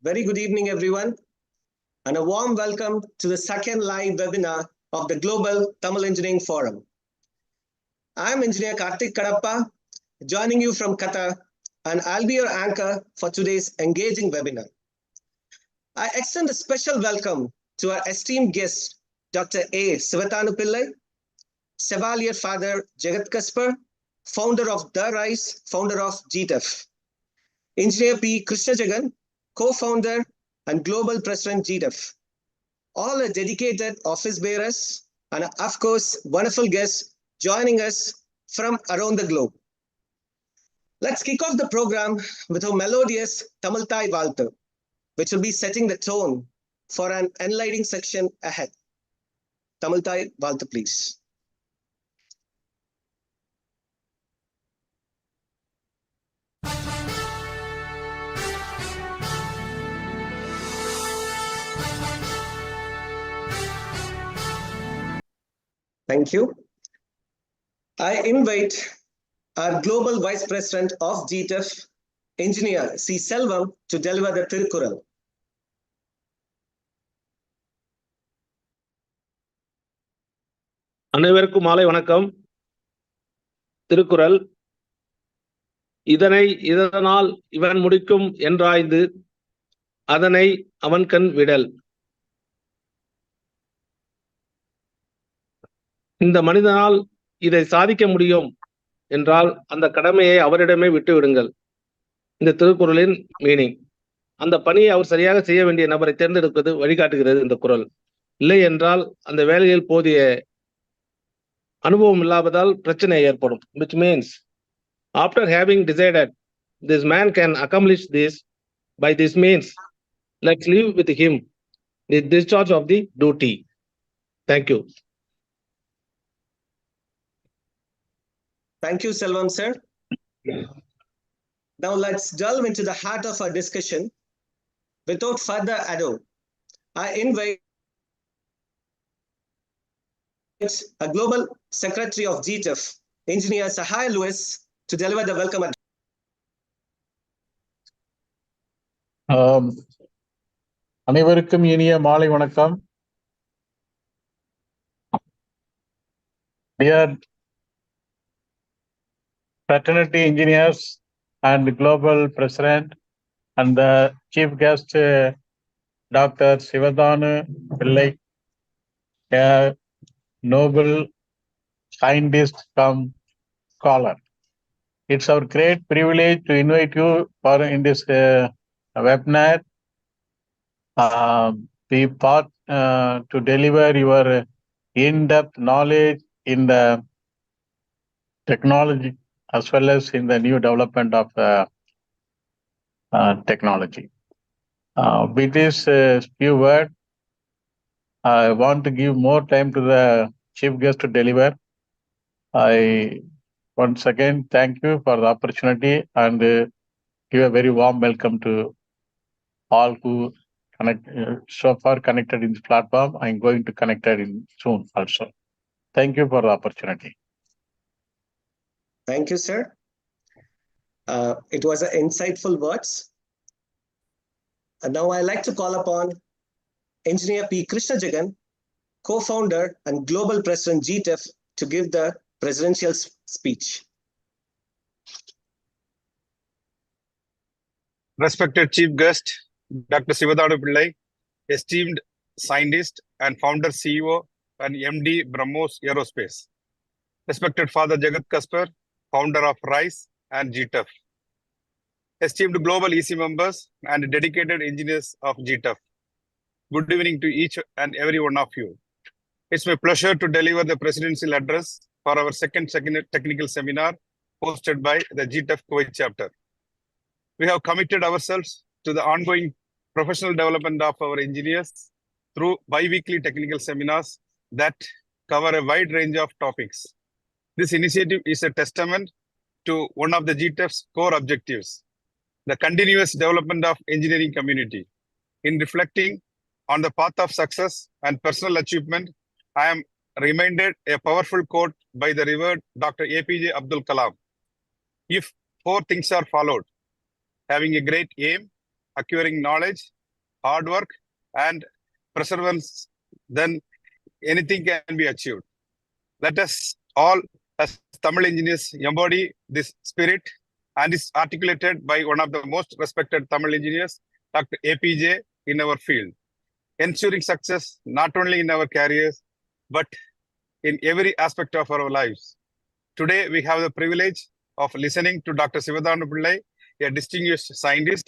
Very good evening, everyone, and a warm welcome to the second live webinar of the Global Tamil Engineering Forum. I am Engineer Karthik Kadappa, joining you from Qatar, and I'll be your anchor for today's engaging webinar. I extend a special welcome to our esteemed guest, Dr. A. Sivathanu Pillai, Chevalier Father Jegath Gaspar, founder of The Rise, founder of GTEF, Engineer P. Krishna Jagan, co-founder and global president GTEF. All are dedicated office bearers and, of course, wonderful guests joining us from around the globe. Let's kick off the program with a melodious Tamil Thai Valthu, which will be setting the tone for an enlightening section ahead. Tamil Thai Valthu, please. Thank you. I invite our Global Vice President of GTEF, Engineer C. Selvam, to deliver the Tirukkural. அனைவருக்கும் மாலை வணக்கம். திருக்குறள். இதனை இதனால் இவன் முடிக்கும் என்றாய்ந்து அதனை அவன் கண் விடல். இந்த மனிதனால் இதை சாதிக்க முடியும் என்றால் அந்த கடமையை அவரிடமே விட்டு விடுங்கள். இந்த திருக்குறளின் மீனிங். அந்த பணியை அவர் சரியாக செய்ய வேண்டிய நபரை தேர்ந்தெடுப்பது வழிகாட்டுகிறது இந்த குறள். இல்லை என்றால் அந்த வேலையில் போதிய அனுபவம் இல்லாததால் பிரச்சனை ஏற்படும். Which means, after having decided this man can accomplish this by this means, let's leave with him the discharge of the duty. Thank you. Thank you, Selvam, sir. Now let's delve into the heart of our discussion. Without further ado, I invite a Global Secretary of GTEF, Engineer Sahai Lewis, to deliver the welcome address. அனைவருக்கும் இனிய மாலை வணக்கம். Dear fraternity engineers and global president and the chief guest, Dr. Sivathanu Pillai, a noble scientist come scholar. It's our great privilege to invite you for in this webinar. Be part to deliver your in-depth knowledge in the technology as well as in the new development of technology. With this few words, I want to give more time to the chief guest to deliver. I once again thank you for the opportunity and give a very warm welcome to all who so far connected in this platform. I'm going to connect in soon also. Thank you for the opportunity. Thank you, sir. It was insightful words. And now I'd like to call upon Engineer P. Krishna Jagan, co-founder and global president GTEF, to give the presidential speech. Respected Chief Guest, Dr. Sivathanu Pillai, esteemed scientist and founder CEO and MD Brahmos Aerospace. Respected Father Jegath Gaspar, founder of RISE and GTEF. Esteemed global EC members and dedicated engineers of GTEF. Good evening to each and every one of you. It's my pleasure to deliver the presidential address for our second technical seminar hosted by the GTEF Kuwait chapter. We have committed ourselves to the ongoing professional development of our engineers through bi-weekly technical seminars that cover a wide range of topics. This initiative is a testament to one of the GTEF's core objectives, the continuous development of engineering community. In reflecting on the path of success and personal achievement, I am reminded a powerful quote by the revered Dr. APJ Abdul Kalam. If four things are followed: having a great aim, acquiring knowledge, hard work, and perseverance, then anything can be achieved. Let us all, as Tamil engineers, embody this spirit, and is articulated by one of the most respected Tamil engineers, Dr. APJ, in our field, ensuring success not only in our careers, but in every aspect of our lives. Today, we have the privilege of listening to Dr. Sivathanu Pillai, a distinguished scientist.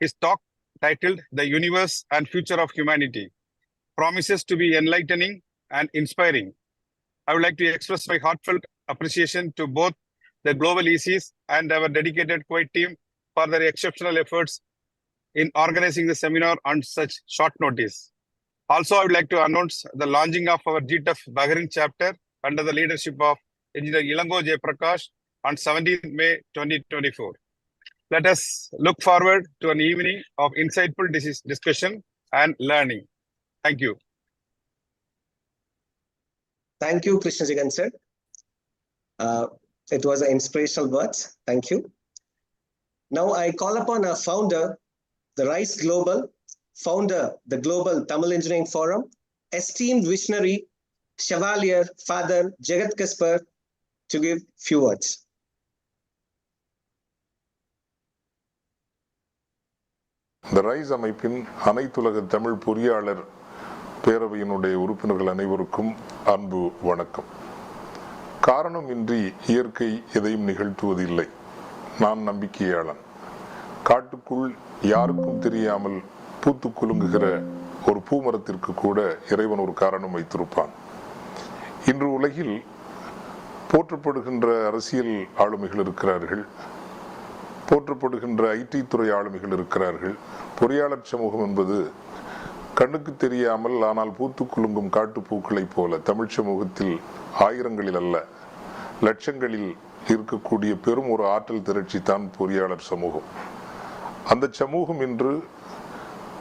His talk, titled The Universe and Future of Humanity, promises to be enlightening and inspiring. I would like to express my heartfelt appreciation to both the Global ECs and our dedicated Kuwait team for their exceptional efforts in organizing the seminar on such short notice. Also, I would like to announce the launching of our GTEF Bahrain chapter under the leadership of Engineer Ilango J. Prakash on 17th May 2024. Let us look forward to an evening of insightful discussion and learning. Thank you. Thank you, Krishna Jegath sir. It was an inspirational words. Thank you. Now I call upon our founder, the RISE Global, founder, the Global Tamil Engineering Forum, esteemed visionary, Chevalier, Father Jegath Gaspar, to give few words. இந்த rice அமைப்பின் அனைத்துலக தமிழ் பொறியாளர் பேரவையினுடைய உறுப்பினர்கள் அனைவருக்கும் அன்பு வணக்கம். காரணம் இன்றி இயற்கை எதையும் நிகழ்த்துவதில்லை. நான் நம்பிக்கையாளன். காட்டுக்குள் யாருக்கும் தெரியாமல் பூத்து குலுங்குகிற ஒரு பூமரத்திற்கு கூட இறைவன் ஒரு காரணம் வைத்திருப்பான். இன்று உலகில் போற்றப்படுகின்ற அரசியல் ஆளுமைகள் இருக்கிறார்கள், போற்றப்படுகின்ற ஐடி துறை ஆளுமைகள் இருக்கிறார்கள். பொறியாளர் சமூகம் என்பது கண்ணுக்கு தெரியாமல் ஆனால் பூத்து குலுங்கும் காட்டுப்பூக்களைப் போல தமிழ் சமூகத்தில் ஆயிரங்களில் அல்ல லட்சங்களில் இருக்கக்கூடிய பெரும் ஒரு ஆற்றல் திரட்சி தான் பொறியாளர் சமூகம். அந்த சமூகம் இன்று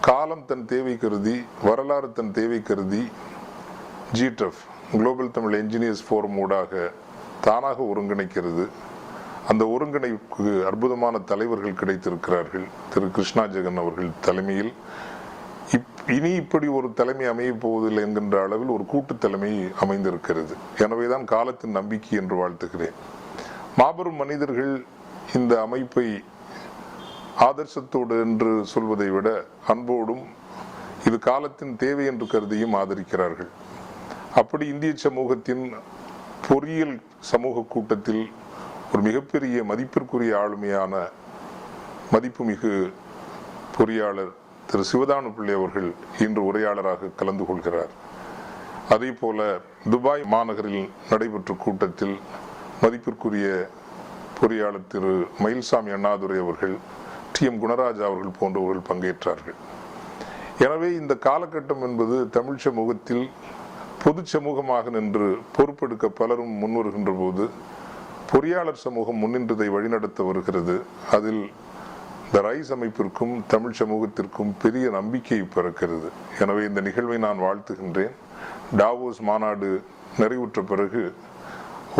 காலம் தன் தேவை கருதி, வரலாறு தன் தேவை கருதி GTEF global Tamil engineers forum ஊடாக தானாக ஒருங்கிணைக்கிறது. அந்த ஒருங்கிணைப்புக்கு அற்புதமான தலைவர்கள் கிடைத்திருக்கிறார்கள். திரு கிருஷ்ணா ஜெகன் அவர்கள் தலைமையில் இனி இப்படி ஒரு தலைமை அமைய போவதில்லை என்கின்ற அளவில் ஒரு கூட்டு தலைமை அமைந்திருக்கிறது. எனவேதான் காலத்தின் நம்பிக்கை என்று வாழ்த்துகிறேன். மாபெரும் மனிதர்கள் இந்த அமைப்பை ஆதர்சத்தோடு என்று சொல்வதை விட அன்போடும் இது காலத்தின் தேவை என்று கருதியும் ஆதரிக்கிறார்கள். அப்படி இந்திய சமூகத்தின் பொறியியல் சமூக கூட்டத்தில் ஒரு மிகப்பெரிய மதிப்பிற்குரிய ஆளுமையான மதிப்புமிகு பொறியாளர் திரு சிவதானு பிள்ளை அவர்கள் இன்று உரையாளராக கலந்து கொள்கிறார். அதே போல துபாய் மாநகரில் நடைபெற்ற கூட்டத்தில் மதிப்பிற்குரிய பொறியாளர் திரு மயில்சாமி அண்ணாதுரை அவர்கள், TM குணராஜா அவர்கள் போன்றவர்கள் பங்கேற்றார்கள். எனவே இந்த காலகட்டம் என்பது தமிழ் சமூகத்தில் பொது சமூகமாக நின்று பொறுப்பெடுக்க பலரும் முன்வருகின்ற போது பொறியாளர் சமூகம் முன்னின்றதை வழிநடத்த வருகிறது. அதில் இந்த ரைஸ் அமைப்பிற்கும் தமிழ் சமூகத்திற்கும் பெரிய நம்பிக்கை பிறக்கிறது. எனவே இந்த நிகழ்வை நான் வாழ்த்துகின்றேன். டாவோஸ் மாநாடு நிறைவுற்ற பிறகு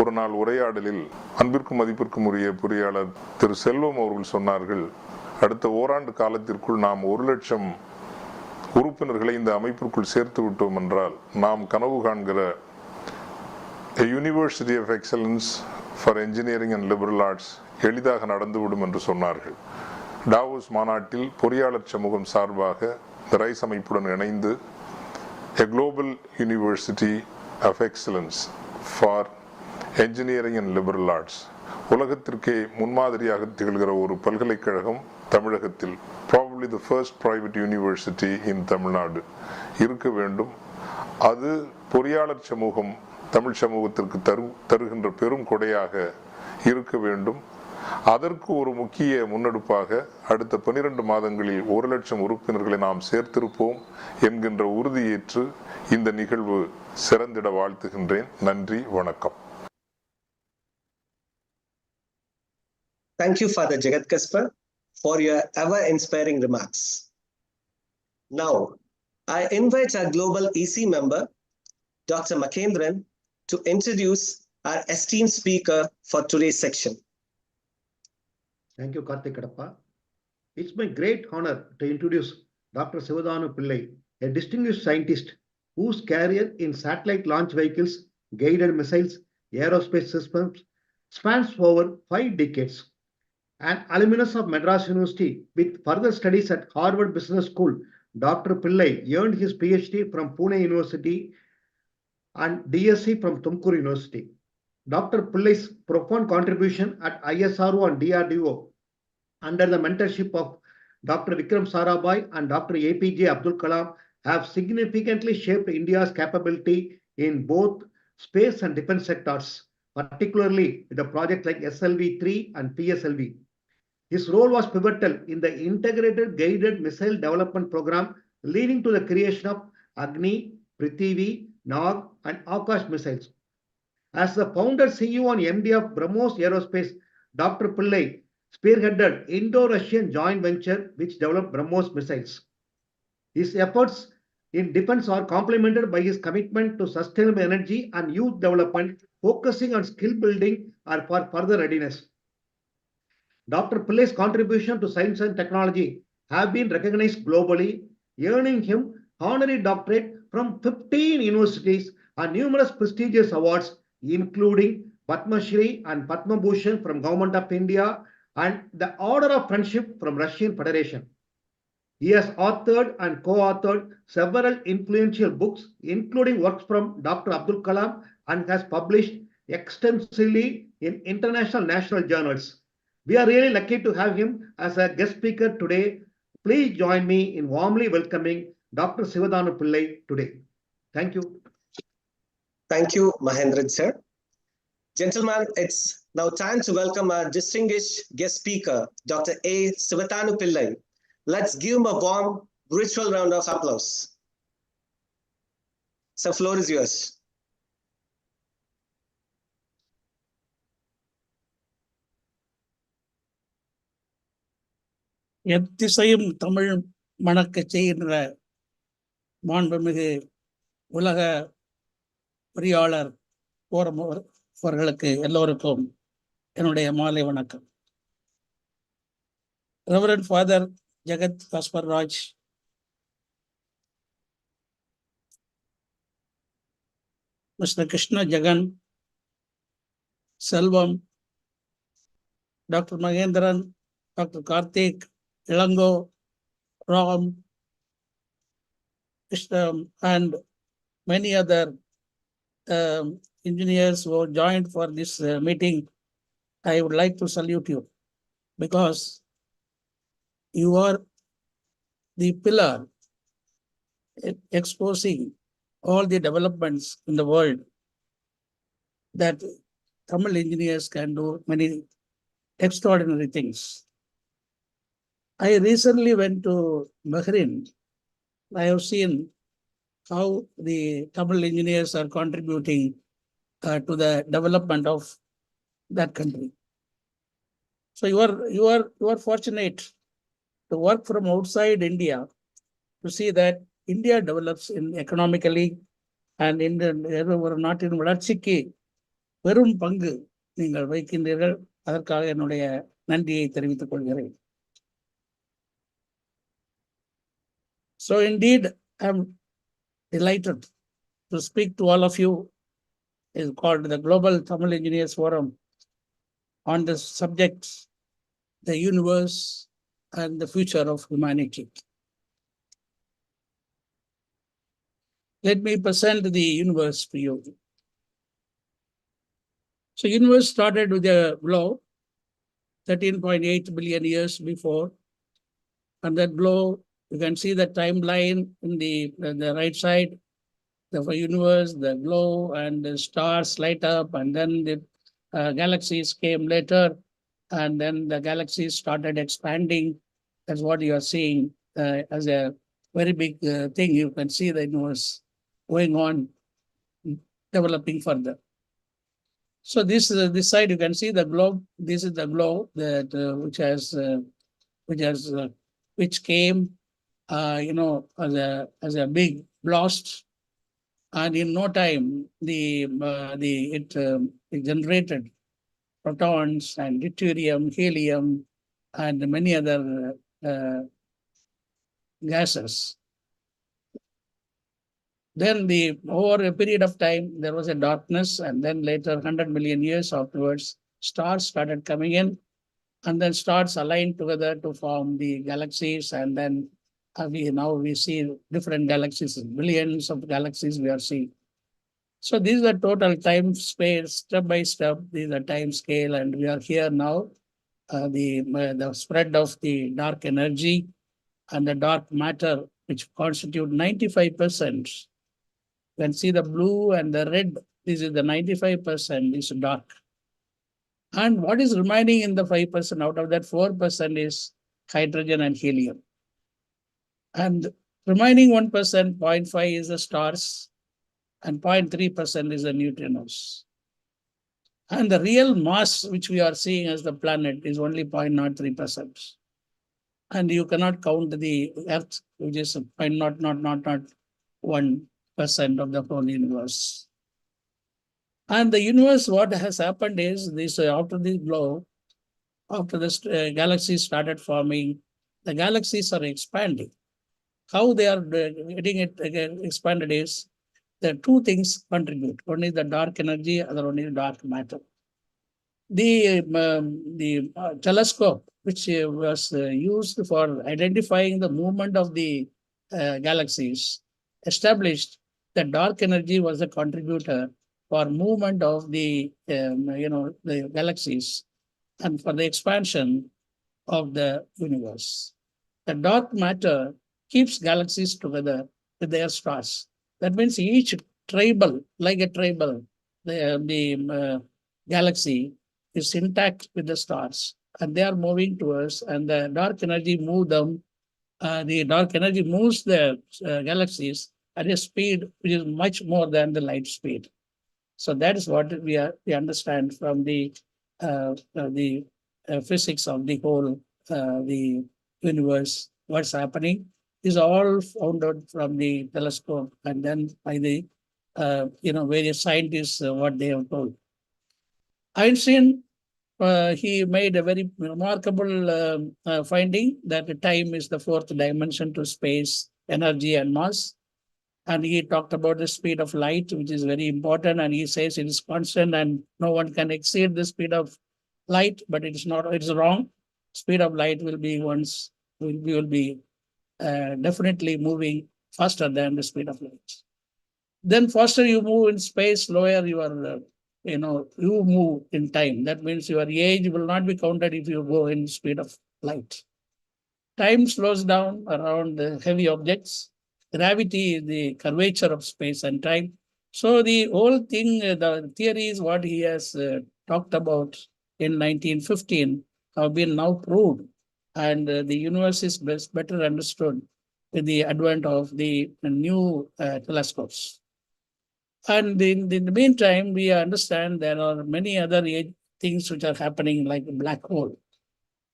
ஒரு நாள் உரையாடலில் அன்பிற்கும் மதிப்பிற்கும் உரிய பொறியாளர் திரு செல்வம் அவர்கள் சொன்னார்கள், அடுத்த ஓராண்டு காலத்திற்குள் நாம் 1 லட்சம் உறுப்பினர்களை இந்த அமைப்பிற்குள் சேர்த்து விட்டோம் என்றால் நாம் கனவு காண்கிற university of excellence for engineering and liberal arts எளிதாக நடந்துவிடும் என்று சொன்னார்கள். டாவோஸ் மாநாட்டில் பொறியாளர் சமூகம் சார்பாக இந்த ரைஸ் அமைப்புடன் இணைந்து a global university of excellence for engineering and liberal arts, உலகத்திற்கே முன்மாதிரியாக திகழ்கிற ஒரு பல்கலைக்கழகம் தமிழகத்தில், probably the first private university in Tamil Nadu இருக்க வேண்டும். அது பொறியாளர் சமூகம் தமிழ் சமூகத்திற்கு தருகின்ற பெரும் கொடையாக இருக்க வேண்டும். அதற்கு ஒரு முக்கிய முன்னெடுப்பாக அடுத்த 12 மாதங்களில் 1 லட்சம் உறுப்பினர்களை நாம் சேர்த்திருப்போம் என்கின்ற உறுதியேற்று இந்த நிகழ்வு சிறந்திட வாழ்த்துகின்றேன். நன்றி, வணக்கம். Thank you, Father Jegath Gaspar, for your ever-inspiring remarks. Now, I invite our Global EC member, Dr. Makendran, to introduce our esteemed speaker for today's section. Thank you, Karthik Kadappa. It's my great honor to introduce Dr. Sivathanu Pillai, a distinguished scientist whose career in satellite launch vehicles, guided missiles, aerospace systems spans over 5 decades. An alumnus of Madras University with further studies at Harvard Business School, Dr. Pillai earned his PhD from Pune University and DSc from Tumkur University. Dr. Pillai's profound contribution at ISRO and DRDO under the mentorship of Dr. Vikram Sarabhai and Dr. APJ Abdul Kalam have significantly shaped India's capability in both space and defense sectors, particularly with the projects like SLV-3 and PSLV. His role was pivotal in the integrated guided missile development program, leading to the creation of Agni, Prithvi, Nag, and Akash missiles. As the founder, CEO, and MD of BrahMos Aerospace, Dr. Pillai spearheaded Indo-Russian joint venture which developed BrahMos missiles. His efforts in defense are complemented by his commitment to sustainable energy and youth development, focusing on skill building or for further readiness. Dr. Pillai's contribution to science and technology have been recognized globally, earning him honorary doctorate from 15 universities and numerous prestigious awards, including Padma Shri and Padmabushan from Government of India and the Order of Friendship from Russian Federation. He has authored and co-authored several influential books, including works from Dr. Abdul Kalam, and has published extensively in international national journals. We are really lucky to have him as a guest speaker today. Please join me in warmly welcoming Dr. Sivathanu Pillai today. Thank you. Thank you, Mahendran sir. Gentlemen, it's now time to welcome our distinguished guest speaker, Dr. A. Sivathanu Pillai. Let's give him a warm, virtual round of applause. Sir, floor is yours. எத்திசையும் தமிழ் மணக்கச் செய்கின்ற மாண்புமிகு உலக பொறியாளர் forum அவர்களுக்கு எல்லோருக்கும் என்னுடைய மாலை வணக்கம். Reverend father Jegath Gaspar Raj, mister Krishna Jagan, Selvam, doctor Mahendran, doctor Karthik, Ilango, Ram, and many other engineers who joined for this meeting, I would like to salute you because you are the pillar exposing all the developments in the world that Tamil engineers can do many extraordinary things. I recently went to Bahrain. I have seen how the Tamil engineers are contributing to the development of that country. So you are fortunate to work from outside India to see that India develops in economically and in ஒரு நாட்டின் வளர்ச்சிக்கு பெரும் பங்கு நீங்கள் வகிக்கின்றீர்கள். அதற்காக என்னுடைய நன்றியை தெரிவித்துக் கொள்கிறேன். So indeed, I'm delighted to speak to all of you. It's called the Global Tamil Engineers Forum on the subject, the universe and the future of humanity. Let me present the universe to you. So universe started with a globe 13.8 billion years before, and that globe, you can see the timeline in the right side, the universe, the glow, and the stars light up, and then the galaxies came later, and then the galaxies started expanding. That's what you are seeing as a very big thing. You can see the universe going on, developing further. So this side, you can see the globe. This is the globe that which came as a big blast, and in no time it generated protons and deuterium, helium, and many other gases. Then over a period of time, there was a darkness, and then later, 100 million years afterwards, stars started coming in, and then stars aligned together to form the galaxies, and then now we see different galaxies, billions of galaxies we are seeing. So this is the total time space, step by step, this is the time scale, and we are here now. The spread of the dark energy and the dark matter, which constitute 95%. You can see the blue and the red, this is the 95% is dark. And what is remaining in the 5%, out of that 4% is hydrogen and helium. And remaining 1%, 0.5 is the stars, and 0.3% is the neutrinos. And the real mass which we are seeing as the planet is only 0.03%. And you cannot count the Earth, which is 0.001% of the whole universe. And the universe, what has happened is this: after this blow, after the galaxies started forming, the galaxies are expanding. How they are getting it expanded is the two things contribute. One is the dark energy, other one is dark matter. The telescope, which was used for identifying the movement of the galaxies, established that dark energy was the contributor for movement of the the galaxies and for the expansion of the universe. The dark matter keeps galaxies together with their stars. That means each tribal, like a tribal, the galaxy is intact with the stars, and they are moving towards, and the dark energy move them. The dark energy moves the galaxies at a speed which is much more than the light speed. So that is what we understand from the physics of the whole the universe. What's happening is all found out from the telescope, and then by the various scientists what they have told. Einstein, he made a very remarkable finding that time is the fourth dimension to space, energy, and mass. And he talked about the speed of light, which is very important. And he says it is constant and no one can exceed the speed of light, but it is not, it's wrong. Speed of light will be definitely moving faster than the speed of light. Then faster you move in space, lower your, you move in time. That means your age will not be counted if you go in speed of light. Time slows down around the heavy objects. Gravity is the curvature of space and time. So the whole thing, the theory is what he has talked about in 1915 have been now proved, and the universe is better understood with the advent of the new telescopes. And in the meantime, we understand there are many other things which are happening, like a black hole.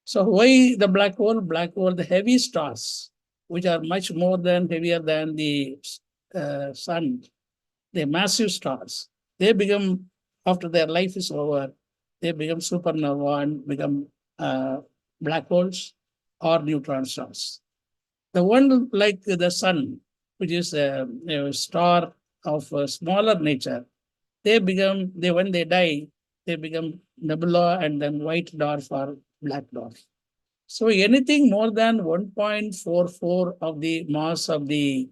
So why the black hole? Black hole, the heavy stars, which are much more than heavier than the sun, the massive stars, they become, after their life is over, they become supernova and become black holes or neutron stars. The one like the sun, which is a star of a smaller nature, when they die, they become nebula and then white dwarf or black dwarf. So anything more than 1.44 of the mass of the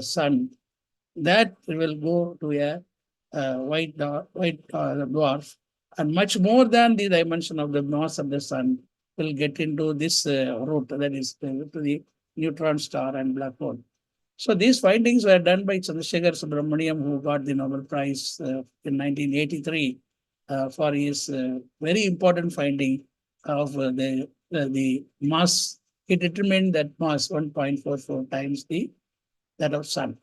sun, that will go to a white dwarf, and much more than the dimension of the mass of the sun will get into this route, that is to the neutron star and black hole. So these findings were done by Chandrasekhar Subramaniam, who got the Nobel Prize in 1983 for his very important finding of the mass. He determined that mass 1.44 times that of sun.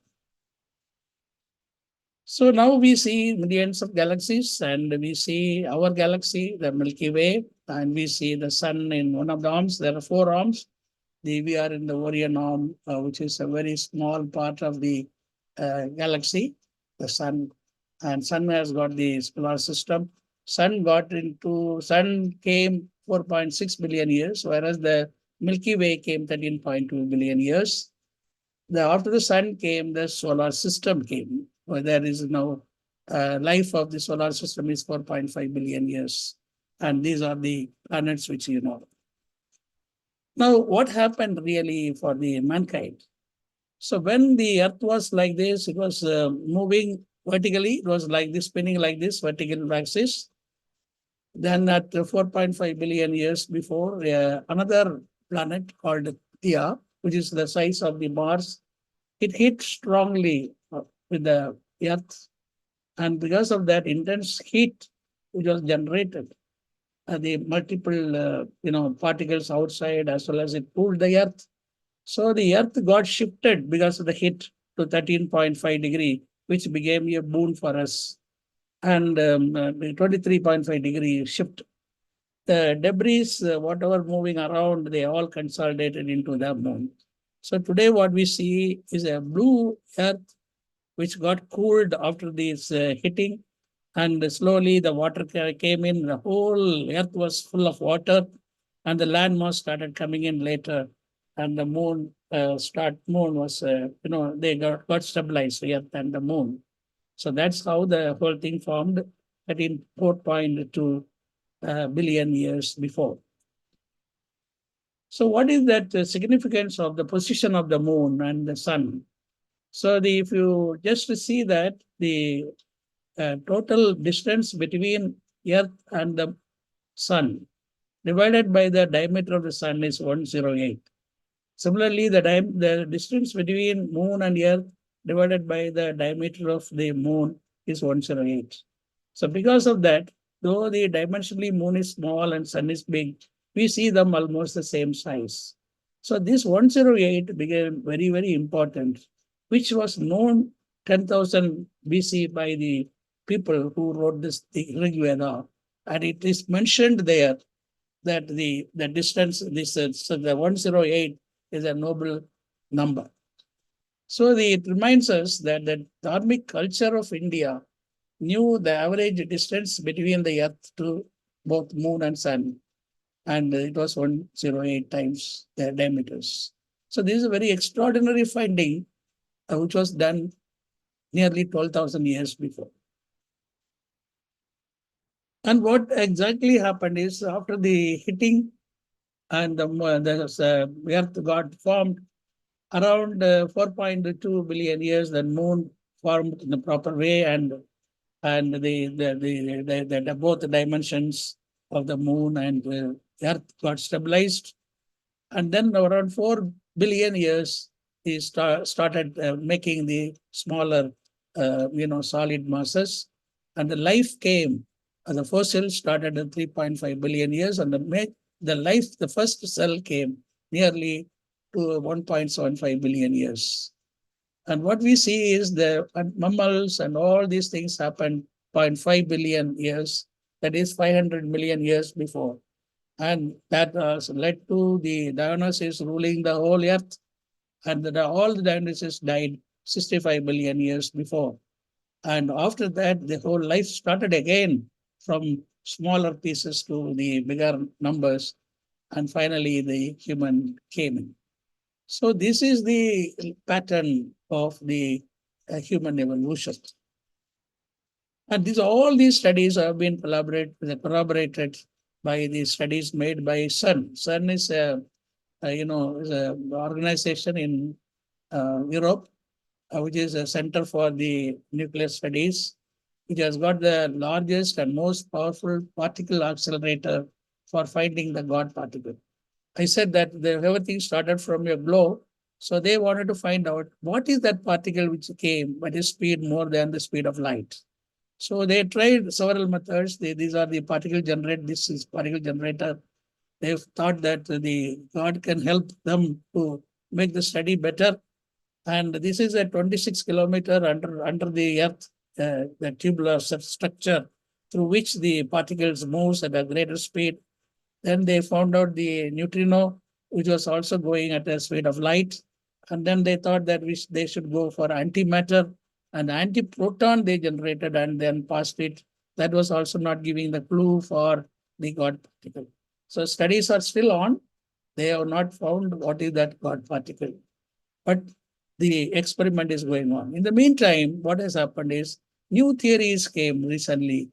So now we see millions of galaxies, and we see our galaxy, the Milky Way, and we see the sun in one of the arms. There are 4 arms. We are in the Orion arm, which is a very small part of the galaxy, the sun. And sun has got the solar system. Sun came 4.6 billion years, whereas the Milky Way came 13.2 billion years. After the sun came, the solar system came, where there is now life of the solar system is 4.5 billion years. And these are the planets which you know. Now, what happened really for the mankind? So when the Earth was like this, it was moving vertically. It was like this, spinning like this, vertical axis. Then at 4.5 billion years before, another planet called Theia, which is the size of the Mars, it hit strongly with the Earth. And because of that intense heat which was generated, the multiple particles outside, as well as it cooled the Earth. So the Earth got shifted because of the heat to 13.5 degree, which became a boon for us. And 23.5 degree shift. The debris, whatever moving around, they all consolidated into the moon. So today what we see is a blue Earth which got cooled after this hitting, and slowly the water came in. The whole Earth was full of water, and the land mass started coming in later, and the moon was they got stabilized, the Earth and the moon. So that's how the whole thing formed 4.2 billion years before. So what is that significance of the position of the moon and the sun? So if you just see that the total distance between Earth and the sun divided by the diameter of the sun is 108. Similarly, the distance between moon and Earth divided by the diameter of the moon is 108. So because of that, though the dimensionally moon is small and sun is big, we see them almost the same size. So this 108 became very, very important, which was known 10,000 BC by the people who wrote the Rig Veda. And it is mentioned there that the distance, so the 108 is a noble number. So it reminds us that the dharmic culture of India knew the average distance between the Earth to both moon and sun, and it was 108 times their diameters. So this is a very extraordinary finding, which was done nearly 12,000 years before. And what exactly happened is, after the hitting and the Earth got formed, around 4.2 billion years, the moon formed in the proper way, and the both dimensions of the moon and the Earth got stabilized. And then around 4 billion years, he started making the smaller, solid masses, and the life came. And the fossils started at 3.5 billion years, and the first cell came nearly to 1.75 billion years. And what we see is the mammals and all these things happened 0.5 billion years, that is 500 million years before. And that led to the Dionysus ruling the whole earth, and all the Dionysus died 65 billion years before. And after that, the whole life started again from smaller pieces to the bigger numbers, and finally the human came in. So this is the pattern of the human evolution. And all these studies have been corroborated by the studies made by CERN. CERN is an organization in Europe, which is a center for the nuclear studies, which has got the largest and most powerful particle accelerator for finding the God particle. I said that everything started from a glow. So they wanted to find out what is that particle which came at a speed more than the speed of light. So they tried several methods. These are the particle generator. This is particle generator. They thought that the God can help them to make the study better. And this is a 26 kilometer under the earth, the tubular structure through which the particles moves at a greater speed. Then they found out the neutrino, which was also going at the speed of light. And then they thought that they should go for antimatter, and antiproton they generated and then passed it. That was also not giving the clue for the God particle. So studies are still on, They have not found what is that God particle. But the experiment is going on. In the meantime, what has happened is new theories came recently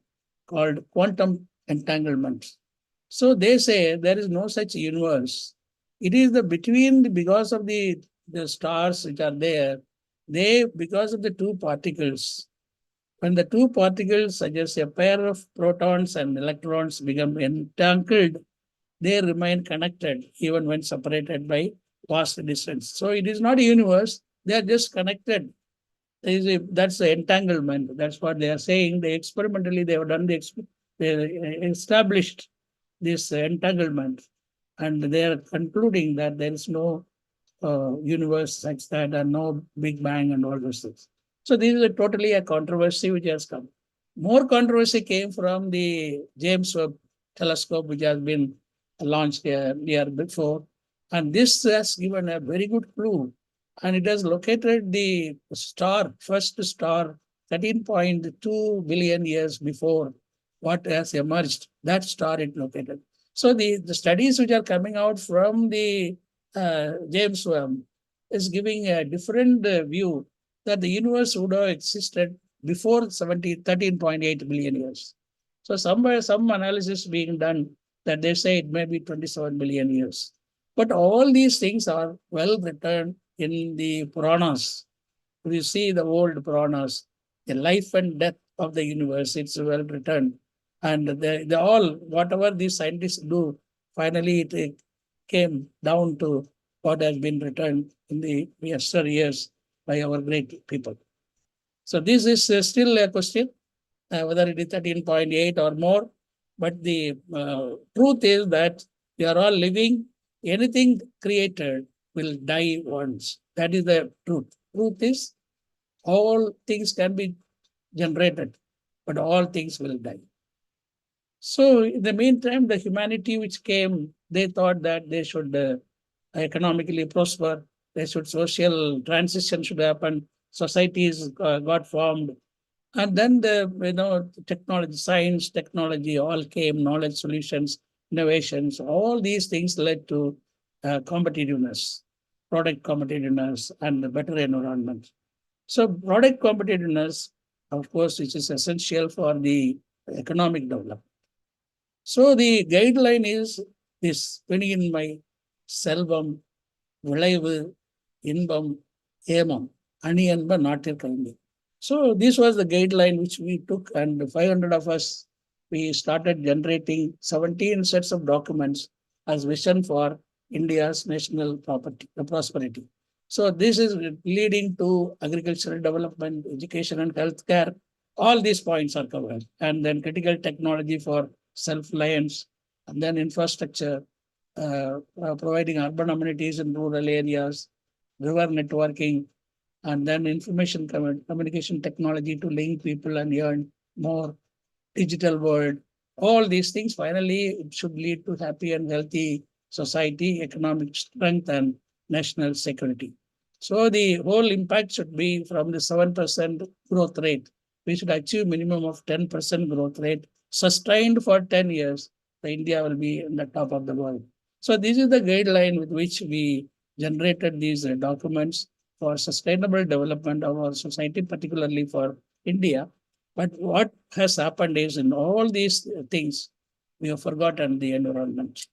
called quantum entanglement. So they say there is no such universe. It is because of the stars which are there, because of the two particles. When the two particles, such as a pair of protons and electrons, become entangled, they remain connected even when separated by vast distance. So it is not a universe, they are just connected. That's the entanglement. That's what they are saying. They experimentally they have done they established this entanglement, and they are concluding that there is no universe such that, and no Big Bang and all those things. So this is totally a controversy which has come. More controversy came from the James Webb telescope, which has been launched a year before. And this has given a very good clue. And it has located the first star, 13.2 billion years before what has emerged. That star it located. So the studies which are coming out from the James Webb is giving a different view that the universe would have existed before 13.8 billion years. So somewhere some analysis being done that they say it may be 27 billion years. But all these things are well written in the Puranas. If you see the old Puranas, the life and death of the universe, it's well written. And they all, whatever these scientists do, finally it came down to what has been written in the yesteryears by our great people. So this is still a question, whether it is 13.8 or more. But the truth is that we are all living. Anything created will die once. That is the truth. Truth is all things can be generated, but all things will die. So in the meantime, the humanity which came, they thought that they should economically prosper, there should social transition should happen, societies got formed, and then the technology, science, technology all came, knowledge, solutions, innovations, all these things led to competitiveness, product competitiveness, and a better environment. So product competitiveness, of course, which is essential for the economic development. So the guideline is this: Penigin Selvam, Vilaivu, Inbam, Emam, Aniyanba, Natirkalmi. So this was the guideline which we took, and 500 of us, we started generating 17 sets of documents as vision for India's national prosperity. So this is leading to agricultural development, education and healthcare. All these points are covered. And then critical technology for self-reliance, and then infrastructure, providing urban amenities in rural areas, river networking, and then information communication technology to link people and earn more, digital world. All these things finally should lead to happy and healthy society, economic strength, and national security. So the whole impact should be from the 7% growth rate. We should achieve minimum of 10% growth rate sustained for 10 years. India will be in the top of the world. So this is the guideline with which we generated these documents for sustainable development of our society, particularly for India. But what has happened is in all these things, we have forgotten the environment.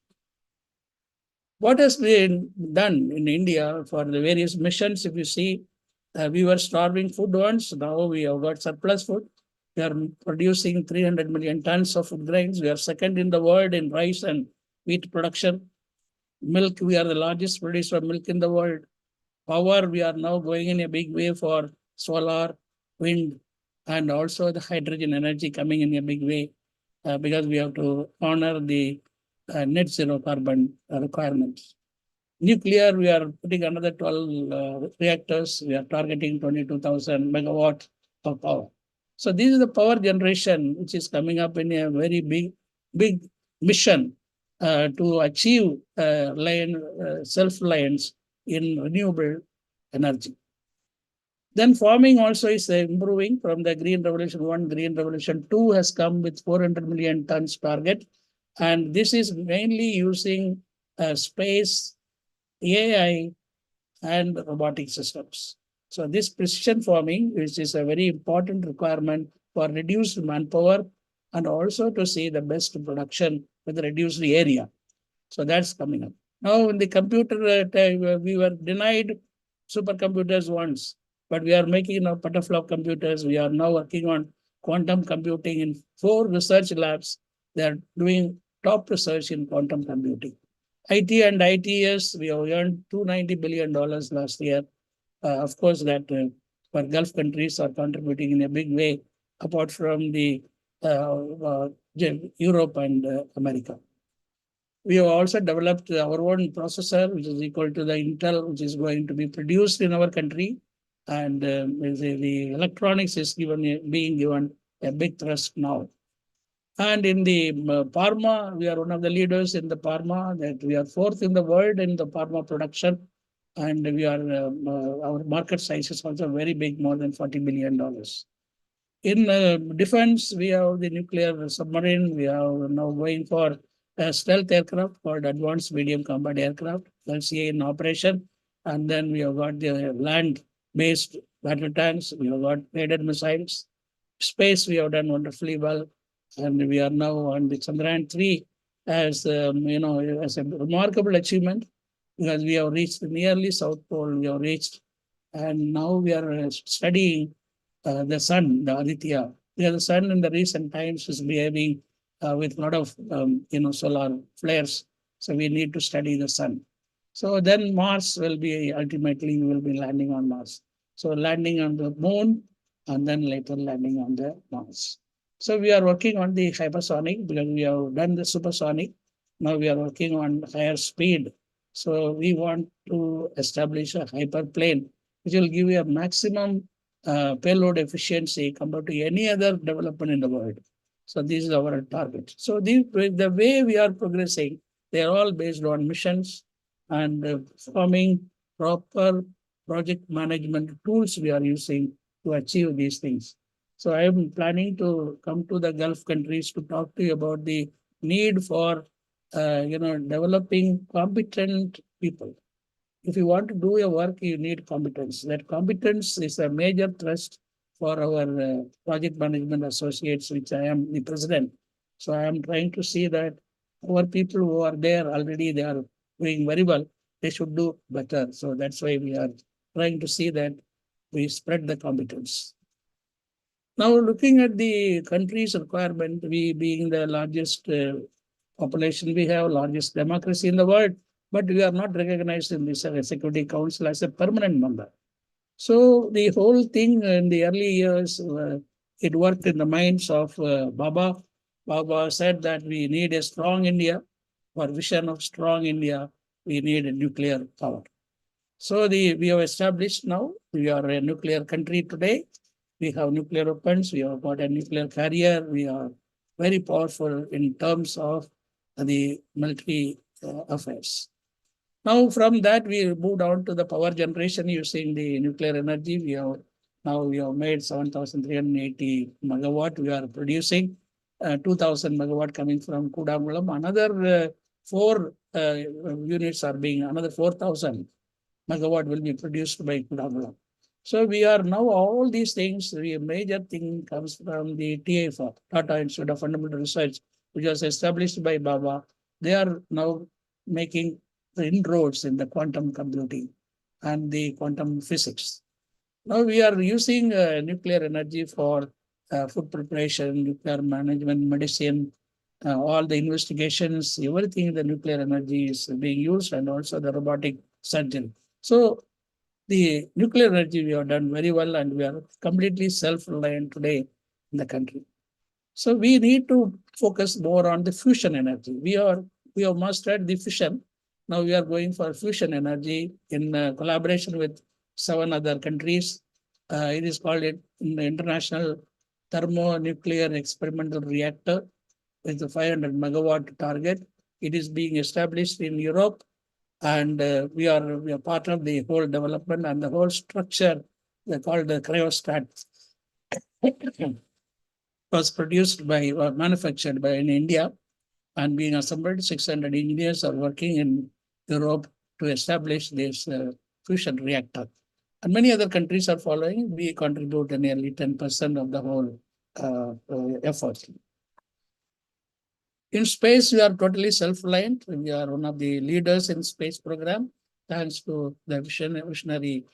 What has been done in India for the various missions? If you see, we were starving food once, now we have got surplus food. We are producing 300 million tons of food grains. We are second in the world in rice and wheat production. Milk, we are the largest producer of milk in the world. Power, we are now going in a big way for solar, wind, and also the hydrogen energy coming in a big way because we have to honor the net zero carbon requirements. Nuclear, we are putting another 12 reactors. We are targeting 22,000 megawatts of power. So this is the power generation which is coming up in a very big mission to achieve self-reliance in renewable energy. Then farming also is improving from the Green Revolution 1. Green Revolution 2 has come with 400 million tons target. And this is mainly using space, AI, and robotic systems. So this precision farming, which is a very important requirement for reduced manpower and also to see the best production with reduced area. So that's coming up. Now in the computer time, we were denied supercomputers once, but we are making now petaflop computers. We are now working on quantum computing in 4 research labs. They are doing top research in quantum computing. IT and ITS, we have earned $290 billion last year. Of course, that for Gulf countries are contributing in a big way, apart from the Europe and America. We have also developed our own processor, which is equal to the Intel, which is going to be produced in our country. And the electronics is being given a big thrust now. And in the pharma, we are one of the leaders in the pharma, that we are 4th in the world in the pharma production. And we are our market size is also very big, more than $40 billion. In defense, we have the nuclear submarine. We are now going for a stealth aircraft called Advanced Medium Combat Aircraft, LCA in operation. And then we have got the land-based battle tanks. We have got guided missiles. Space, we have done wonderfully well. And we are now on the Chandrayaan 3 as, as a remarkable achievement, because we have reached nearly South Pole, we have reached, and now we are studying the sun, the Aditya. Because the sun in the recent times is behaving with a lot of solar flares. So we need to study the sun. So then Mars will be, ultimately we will be landing on Mars. So landing on the moon and then later landing on the Mars. So we are working on the hypersonic because we have done the supersonic. Now we are working on higher speed. So we want to establish a hyperplane, which will give you a maximum payload efficiency compared to any other development in the world. So this is our target. So the way we are progressing, they are all based on missions and forming proper project management tools we are using to achieve these things. So I am planning to come to the Gulf countries to talk to you about the need for developing competent people. If you want to do your work, you need competence. That competence is a major thrust for our project management associates, which I am the president. So I am trying to see that our people who are there already, they are doing very well. They should do better. So that's why we are trying to see that we spread the competence. Now, looking at the country's requirement, we being the largest population, we have largest democracy in the world, but we are not recognized in the Security Council as a permanent member. So the whole thing in the early years, it worked in the minds of Baba. Baba said that we need a strong India. For vision of strong India, we need a nuclear power. So we have established now, we are a nuclear country today. We have nuclear weapons, we have got a nuclear carrier, we are very powerful in terms of the military affairs. Now from that, we moved on to the power generation using the nuclear energy. We have made 7,380 megawatt. We are producing 2,000 megawatt coming from Kudangulam. Another 4 units are being, another 4,000 megawatt will be produced by Kudangulam. So we are now all these things, the major thing comes from the TIFR, Tata Institute of Fundamental Research, which was established by Baba. They are now making inroads in the quantum computing and the quantum physics. Now we are using nuclear energy for food preparation, nuclear management, medicine, all the investigations, everything the nuclear energy is being used, and also the robotic surgery. So the nuclear energy we have done very well, and we are completely self-reliant today in the country. So we need to focus more on the fusion energy. We have mastered the fission. Now we are going for fusion energy in collaboration with 7 other countries. It is called in the International Thermonuclear Experimental Reactor with a 500 megawatt target. It is being established in Europe. And we are part of the whole development and the whole structure. They called the cryostat. Was produced by or manufactured by in India, and being assembled. 600 engineers are working in Europe to establish this fusion reactor. And many other countries are following. We contribute nearly 10% of the whole effort. In space, we are totally self-reliant. We are one of the leaders in space program, thanks to the visionary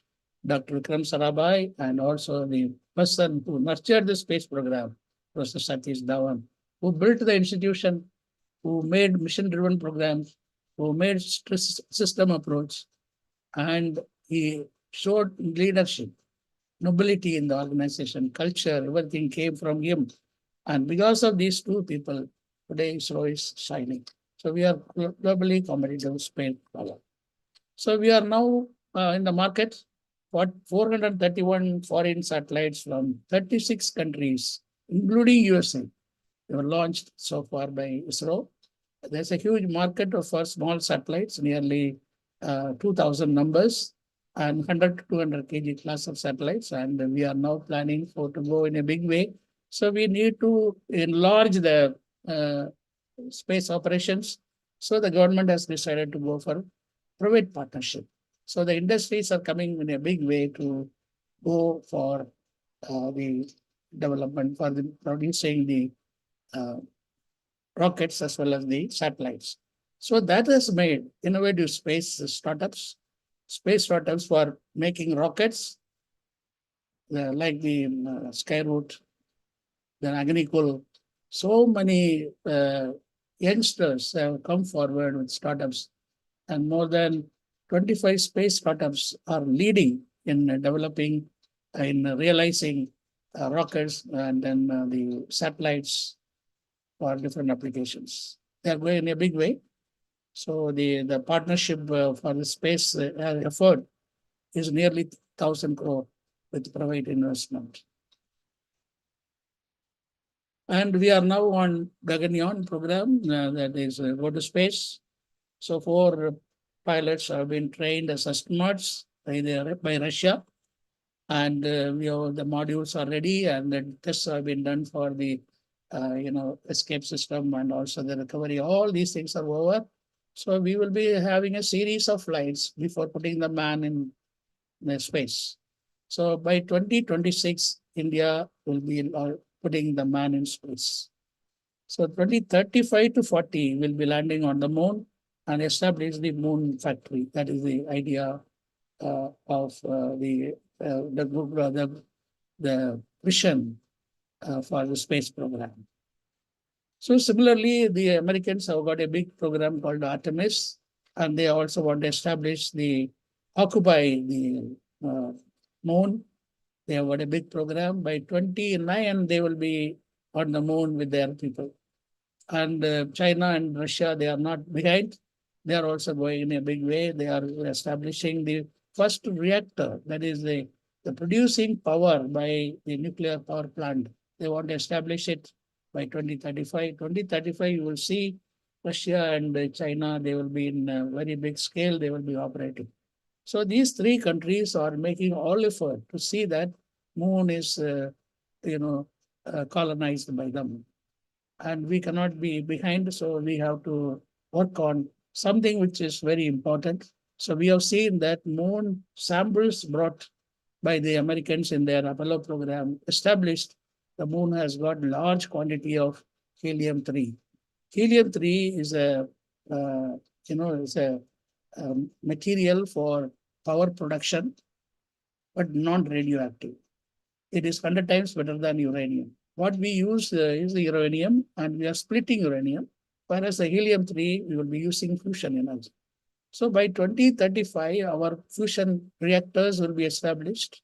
Dr. Vikram Sarabhai, and also the person who nurtured the space program, Professor Satish Dhawan, who built the institution, who made mission-driven programs, who made system approach, and he showed leadership, nobility in the organization, culture, everything came from him. And because of these two people, today ISRO is shining. So we are globally competitive space power. So we are now in the market for 431 foreign satellites from 36 countries, including USA. They were launched so far by ISRO. There's a huge market for small satellites, nearly 2,000 numbers, and 100 to 200 kg class of satellites. And we are now planning to go in a big way. So we need to enlarge the space operations. So the government has decided to go for private partnership. So the industries are coming in a big way to go for the development, for the producing the rockets as well as the satellites. So that has made innovative space startups for making rockets, like the Skyroot, the Agnikul. So many youngsters have come forward with startups, and more than 25 space startups are leading in developing, in realizing rockets and then the satellites for different applications. They are going in a big way. So the partnership for the space effort is nearly 1,000 crore with private investment. And we are now on Gaganyaan program, that is go to space. So 4 pilots have been trained as astronauts by Russia. And the modules are ready, and the tests have been done for the escape system and also the recovery. All these things are over. So we will be having a series of flights before putting the man in the space. So by 2026, India will be putting the man in space. So 2035 to 40 will be landing on the moon and establish the moon factory. That is the idea of the vision for the space program. So similarly, the Americans have got a big program called Artemis, and they also want to establish occupy the moon. They have got a big program. By 2029, they will be on the moon with their people. And China and Russia, they are not behind. They are also going in a big way. They are establishing the first reactor, that is the producing power by the nuclear power plant. They want to establish it by 2035. 2035, you will see Russia and China, they will be in a very big scale, they will be operating. So these 3 countries are making all effort to see that moon is, colonized by them. And we cannot be behind, so we have to work on something which is very important. So we have seen that moon samples brought by the Americans in their Apollo program established the moon has got large quantity of helium-3. Helium-3 is a material for power production, but non-radioactive. It is 100 times better than uranium. What we use is the uranium, and we are splitting uranium, whereas the helium-3, we will be using fusion energy. So by 2035, our fusion reactors will be established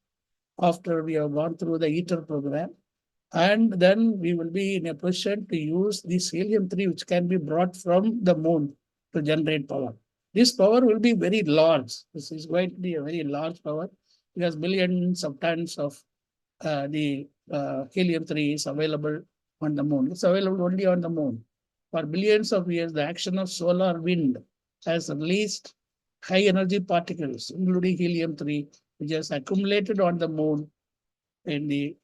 after we have gone through the ITER program. And then we will be in a position to use this helium-3, which can be brought from the moon to generate power. This power will be very large. This is going to be a very large power because billions of tons of the helium-3 is available on the moon. It's available only on the moon. For billions of years, the action of solar wind has released high energy particles, including helium-3, which has accumulated on the moon in the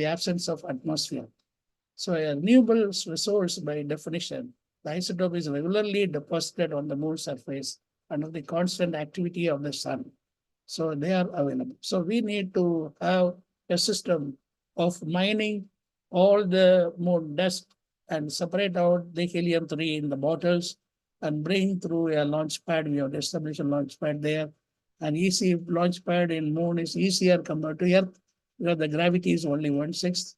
absence of atmosphere. So a renewable resource by definition The isotope is regularly deposited on the moon surface under the constant activity of the sun. So they are available. So we need to have a system of mining all the moon dust and separate out the helium-3 in the bottles and bring through a launch pad. We have established a launch pad there. An easy launch pad in moon is easier compared to Earth because the gravity is only 1/6.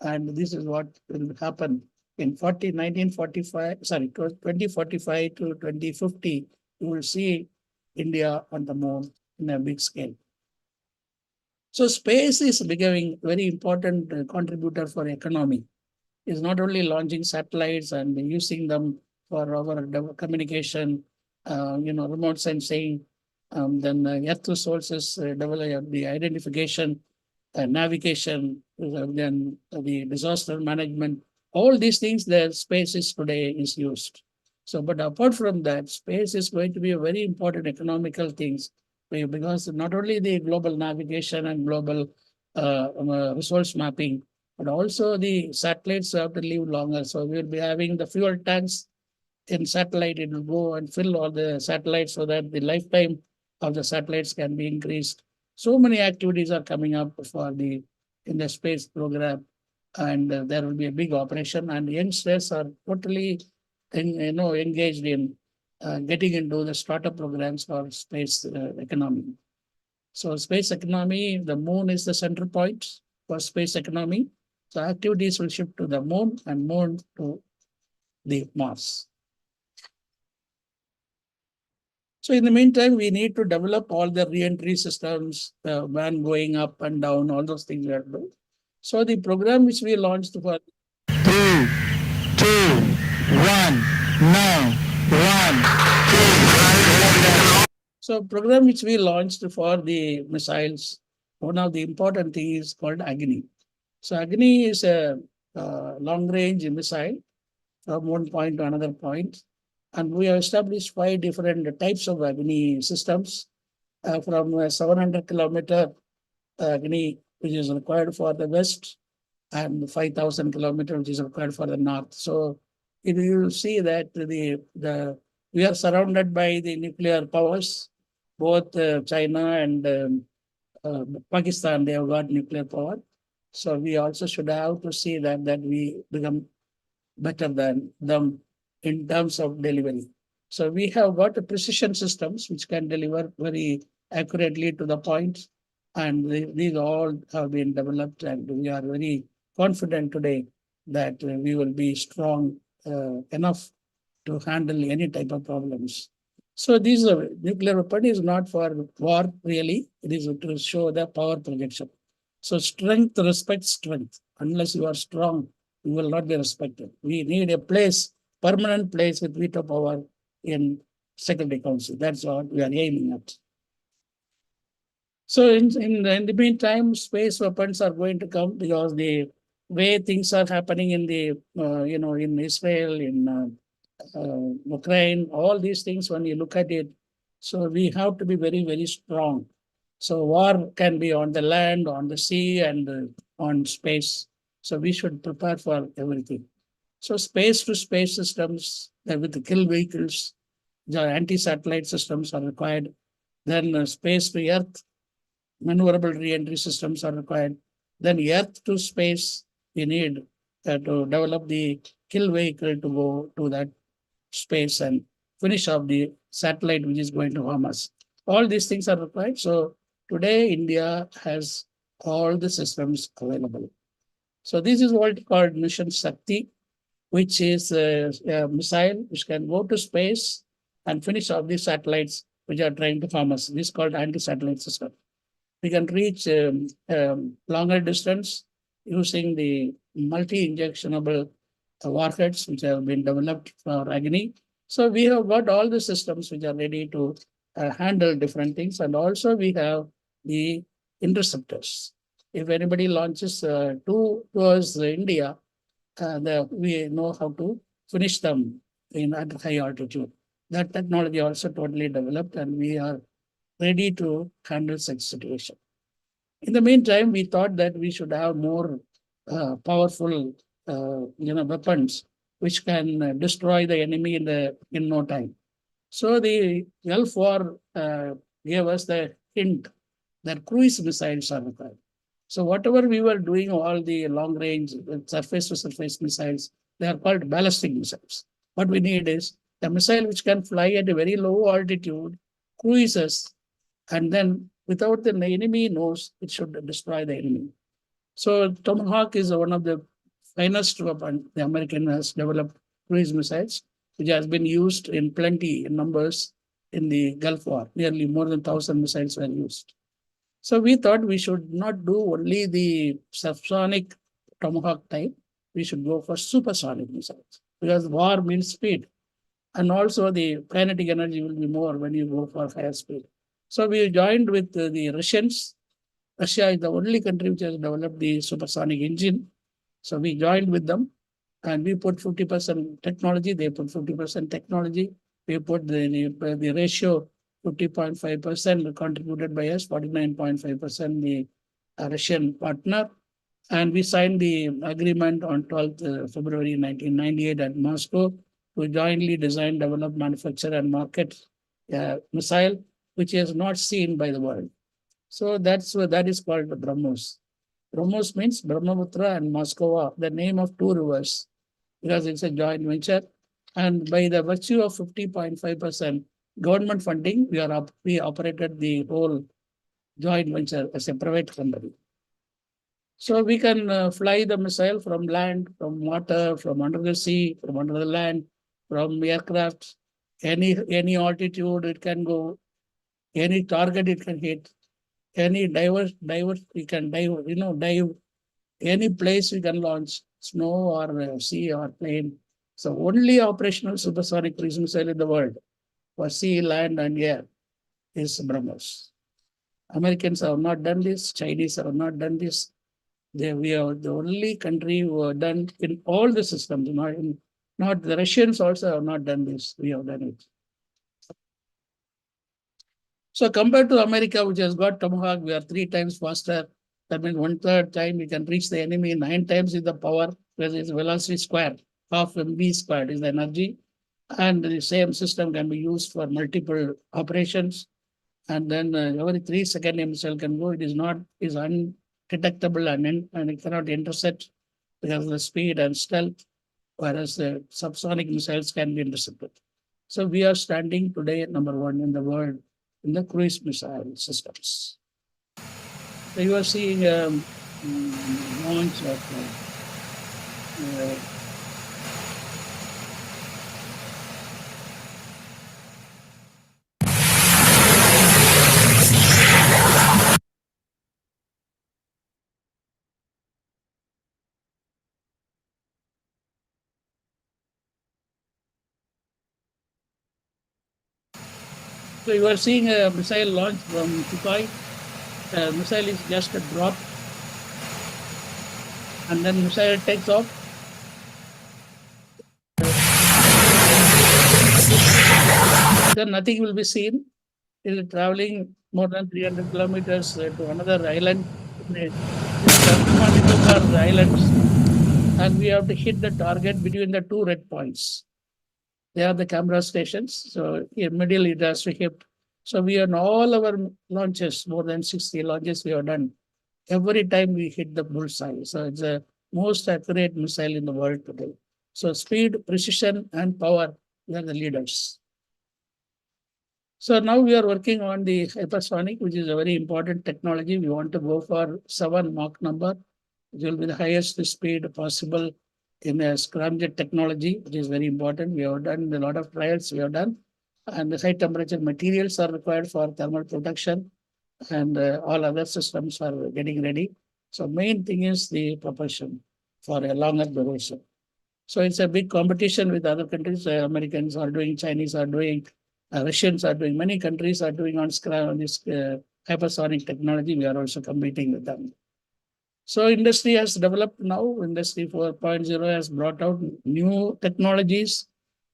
And this is what will happen in 2045 to 2050. You will see India on the moon in a big scale. So space is becoming very important contributor for economy. It's not only launching satellites and using them for our communication, remote sensing, then Earth resources, develop the identification, navigation, then the disaster management. All these things that space today is used. So, but apart from that, space is going to be a very important economical things because not only the global navigation and global resource mapping, but also the satellites have to live longer. So we will be having the fuel tanks in satellite. It will go and fill all the satellites so that the lifetime of the satellites can be increased. So many activities are coming up in the space program, and there will be a big operation. And youngsters are totally, engaged in getting into the startup programs for space economy. So space economy, the moon is the center point for space economy. So activities will shift to the moon and moon to the Mars. So in the meantime, we need to develop all the re-entry systems, van going up and down, all those things we are doing. So the program which we launched for 3, 2, 1, now, 1, 2. So program which we launched for the missiles, one of the important things is called Agni. So Agni is a long-range missile from one point to another point. And we have established 5 different types of Agni systems from 700 kilometer Agni, which is required for the west, and 5,000 kilometers, which is required for the north. So you will see that we are surrounded by the nuclear powers, both China and Pakistan. They have got nuclear power. So we also should have to see that we become better than them in terms of delivery. So we have got the precision systems which can deliver very accurately to the point. And these all have been developed, and we are very confident today that we will be strong enough to handle any type of problems. So this nuclear weapon is not for war, really. It is to show the power projection. So strength respects strength. Unless you are strong, you will not be respected. We need a permanent place with veto power in Security Council. That's what we are aiming at. So in the meantime, space weapons are going to come because the way things are happening in in Israel, in Ukraine, all these things, when you look at it, so we have to be very, very strong. So war can be on the land, on the sea, and on space. So we should prepare for everything. So space-to-space systems with the kill vehicles, the anti-satellite systems are required. Then space-to-earth, maneuverable re-entry systems are required. Then earth to space, we need to develop the kill vehicle to go to that space and finish off the satellite which is going to harm us. All these things are required. So today India has all the systems available. So this is what called Mission Shakti, which is a missile which can go to space and finish off the satellites which are trying to harm us. This is called anti-satellite system. We can reach longer distance using the multi-injectionable warheads which have been developed for Agni. So we have got all the systems which are ready to handle different things. And also we have the interceptors. If anybody launches towards India, we know how to finish them at high altitude. That technology also totally developed, and we are ready to handle such situation. In the meantime, we thought that we should have more powerful weapons which can destroy the enemy in no time. So the Gulf War gave us the hint that cruise missiles are required. So whatever we were doing, all the long range surface to surface missiles, they are called ballistic missiles. What we need is a missile which can fly at a very low altitude, cruises, and then without the enemy knows, it should destroy the enemy. So Tomahawk is one of the finest weapon the American has developed cruise missiles, which has been used in plenty in numbers in the Gulf War. Nearly more than 1,000 missiles were used. So we thought we should not do only the subsonic Tomahawk type. We should go for supersonic missiles because war means speed. And also the kinetic energy will be more when you go for higher speed. So we joined with the Russians. Russia is the only country which has developed the supersonic engine. So we joined with them and we put 50% technology. They put 50% technology. We put the ratio 50.5% contributed by us, 49.5% the Russian partner. And we signed the agreement on 12th February 1998 at Moscow to jointly design, develop, manufacture, and market a missile which is not seen by the world. So that is called the BrahMos. BrahMos means Brahmaputra and Moscow, the name of two rivers, because it's a joint venture. And by the virtue of 50.5% government funding, we operated the whole joint venture as a private company. So we can fly the missile from land, from water, from under the sea, from under the land, from aircraft, any altitude it can go, any target it can hit, any dive we can dive, any place we can launch, snow or sea or plane. So only operational supersonic cruise missile in the world for sea, land, and air is BrahMos. Americans have not done this, Chinese have not done this. We are the only country who have done in all the systems, not the Russians also have not done this. We have done it. So compared to America, which has got Tomahawk, we are 3 times faster. That means 1/3 time we can reach the enemy, 9 times is the power, whereas it's velocity square, half mv squared is the energy. And the same system can be used for multiple operations. And then every 3 seconds a missile can go. It is undetectable and it cannot intercept because of the speed and stealth, whereas the subsonic missiles can be intercepted. So we are standing today at number 1 in the world in the cruise missile systems. So you are seeing launch of so you are seeing a missile launch from Sukhoi. Missile is just a drop, and then missile takes off. Then nothing will be seen. It is traveling more than 300 kilometers to another island, islands, and we have to hit the target between the 2 red points. They are the camera stations. So in middle it has to hit. So we on all our launches, more than 60 launches we have done. Every time we hit the bullseye. So it's the most accurate missile in the world today. So speed, precision, and power, we are the leaders. So now we are working on the hypersonic, which is a very important technology. We want to go for 7 Mach number, which will be the highest speed possible in a scramjet technology, which is very important. We have done a lot of trials we have done, and the high temperature materials are required for thermal protection, and all other systems are getting ready. So main thing is the propulsion for a longer duration. So it's a big competition with other countries. Americans are doing, Chinese are doing, Russians are doing, many countries are doing on this hypersonic technology. We are also competing with them. So industry has developed now. Industry 4.0 has brought out new technologies.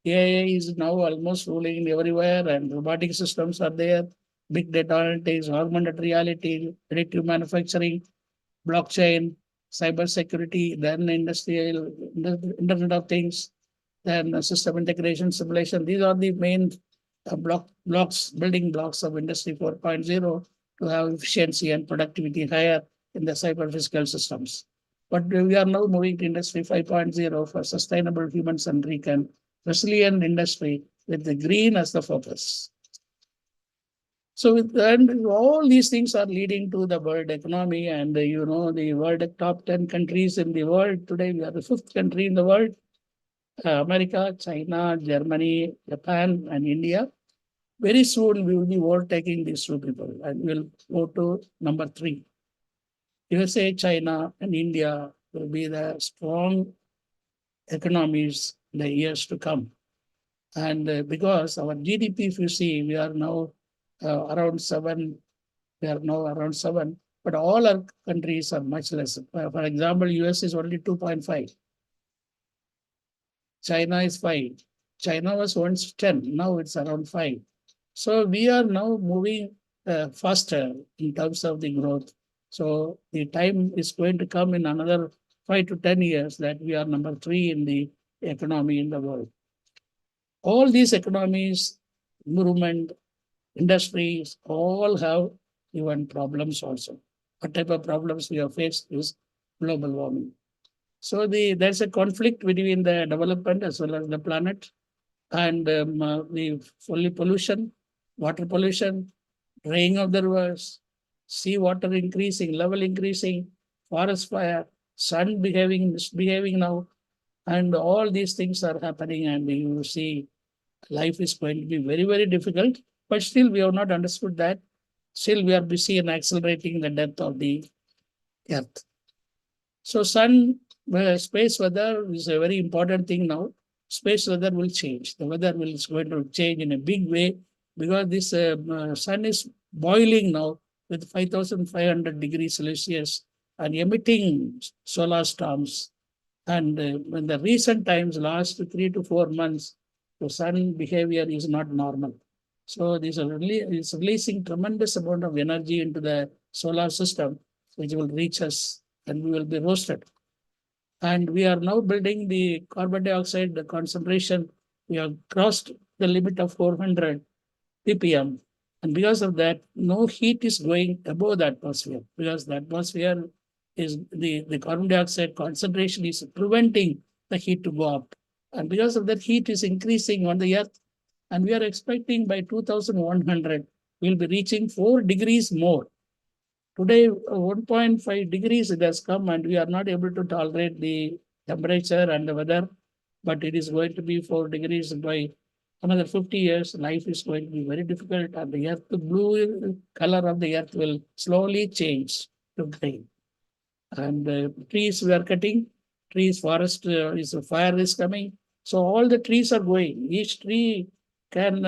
AI is now almost ruling everywhere, and robotic systems are there. Big data analytics, augmented reality, predictive manufacturing, blockchain, cyber security, then industrial, Internet of Things. then system integration, simulation. These are the main building blocks of Industry 4.0 to have efficiency and productivity higher in the cyber physical systems. But we are now moving to Industry 5.0 for sustainable, human-centric and resilient industry with the green as the focus. So and all these things are leading to the world economy, and the world top 10 countries in the world today. We are the 5th country in the world. America, China, Germany, Japan, and India. Very soon we will be overtaking these two people, and we'll go to number 3. USA, China, and India will be the strong economies in the years to come. And because our GDP, if you see, we are now around 7. We are now around 7, but all our countries are much less. For example, US is only 2.5. China is 5. China was once 10. Now it's around 5. So we are now moving faster in terms of the growth. So the time is going to come in another 5 to 10 years that we are number 3 in the economy in the world. All these economies, movement, industries, all have even problems also. What type of problems we have faced is global warming. So there's a conflict between the development as well as the planet, and the pollution, water pollution, draining of the rivers, sea water increasing, level increasing, forest fire, sun misbehaving now, and all these things are happening, and you see life is going to be very, very difficult, but still we have not understood that. Still we are busy in accelerating the death of the earth. So space weather is a very important thing now. Space weather will change. The weather is going to change in a big way because this sun is boiling now with 5,500 degrees Celsius and emitting solar storms. And in the recent times, last 3 to 4 months, the sun behavior is not normal. So this is releasing tremendous amount of energy into the solar system, which will reach us and we will be roasted. And we are now building the carbon dioxide concentration. We have crossed the limit of 400 ppm. And because of that, no heat is going above the atmosphere, because the atmosphere is the carbon dioxide concentration is preventing the heat to go up. And because of that, heat is increasing on the earth. And we are expecting by 2100, we'll be reaching 4 degrees more. Today, 1.5 degrees it has come, and we are not able to tolerate the temperature and the weather, but it is going to be 4 degrees by another 50 years. Life is going to be very difficult, and the earth, the blue color of the earth will slowly change to green. And trees we are cutting, forest fire is coming. So all the trees are going. Each tree can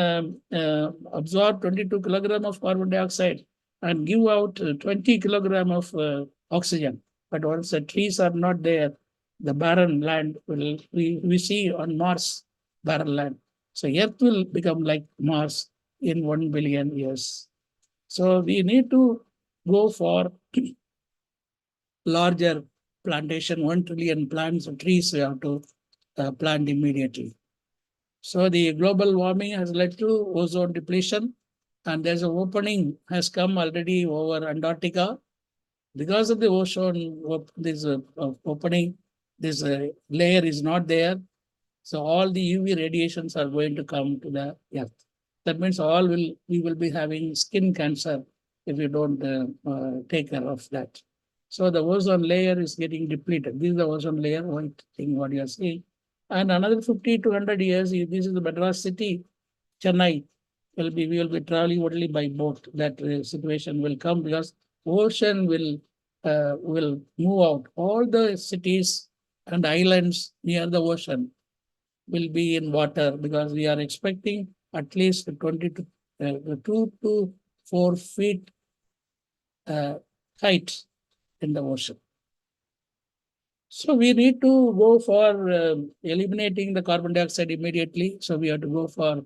absorb 22 kilograms of carbon dioxide and give out 20 kilograms of oxygen. But once the trees are not there, the barren land we see on Mars, barren land. So Earth will become like Mars in 1 billion years. So we need to go for larger plantation, 1 trillion plants of trees we have to plant immediately. So the global warming has led to ozone depletion, and there's an opening has come already over Antarctica. Because of the ozone, this opening, this layer is not there. So all the UV radiations are going to come to the earth. That means we will be having skin cancer if we don't take care of that. So the ozone layer is getting depleted. This is the ozone layer, white thing what you are seeing. And another 50 to 100 years, this is the Madras city, Chennai, we will be traveling only by boat. That situation will come because ocean will move out. All the cities and islands near the ocean will be in water because we are expecting at least 2 to 4 feet height in the ocean. So we need to go for eliminating the carbon dioxide immediately. So we have to go for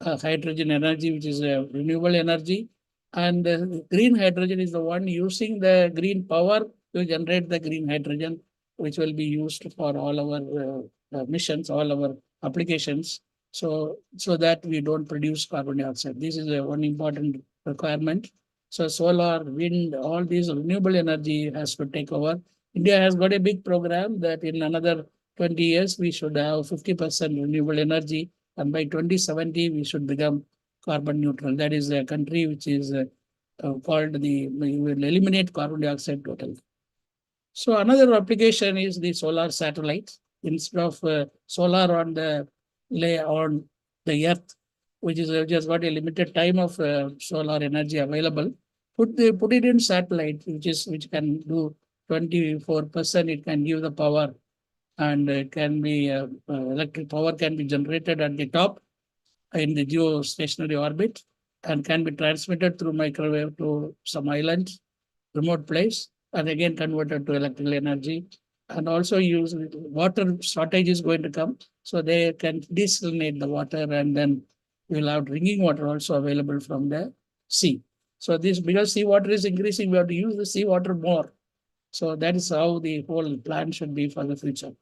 hydrogen energy, which is a renewable energy. And green hydrogen is the one using the green power to generate the green hydrogen, which will be used for all our missions, all our applications. So that we don't produce carbon dioxide. This is one important requirement. So solar, wind, all these renewable energy has to take over. India has got a big program that in another 20 years, we should have 50% renewable energy. And by 2070, we should become carbon neutral. That is a country which is called we will eliminate carbon dioxide totally. So another application is the solar satellites. Instead of solar on the earth, which has got a limited time of solar energy available, put it in satellite, which can do 24%. It can give the power, and it can be electric power can be generated at the top in the geostationary orbit and can be transmitted through microwave to some island, remote place, and again converted to electrical energy. And also use water shortage is going to come, so they can desalinate the water, and then we will have drinking water also available from the sea. So this, because seawater is increasing, we have to use the seawater more. So that is how the whole plan should be for the future.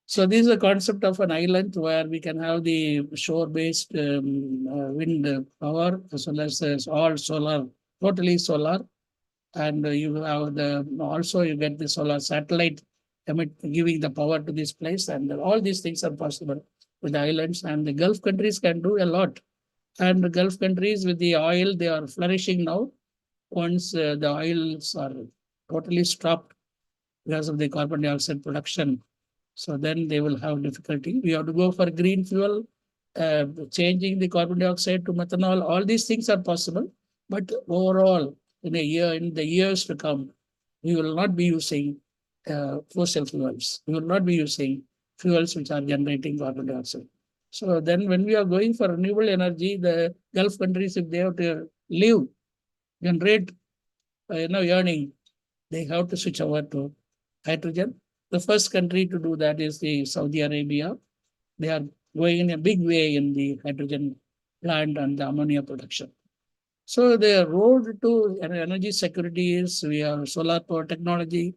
So this is a concept of an island where we can have the shore-based wind power as well as all solar, totally solar. And you have also you get the solar satellite giving the power to this place. And all these things are possible with the islands, and the Gulf countries can do a lot. And the Gulf countries with the oil, they are flourishing now. Once the oils are totally stopped because of the carbon dioxide production, so then they will have difficulty. We have to go for green fuel, changing the carbon dioxide to methanol. All these things are possible, but overall, in the years to come, we will not be using fossil fuels. We will not be using fuels which are generating carbon dioxide. So then, when we are going for renewable energy, the Gulf countries, if they have to live, generate, earning, they have to switch over to hydrogen. The first country to do that is the Saudi Arabia. They are going in a big way in the hydrogen plant and the ammonia production. So the road to energy security is we have solar power technology,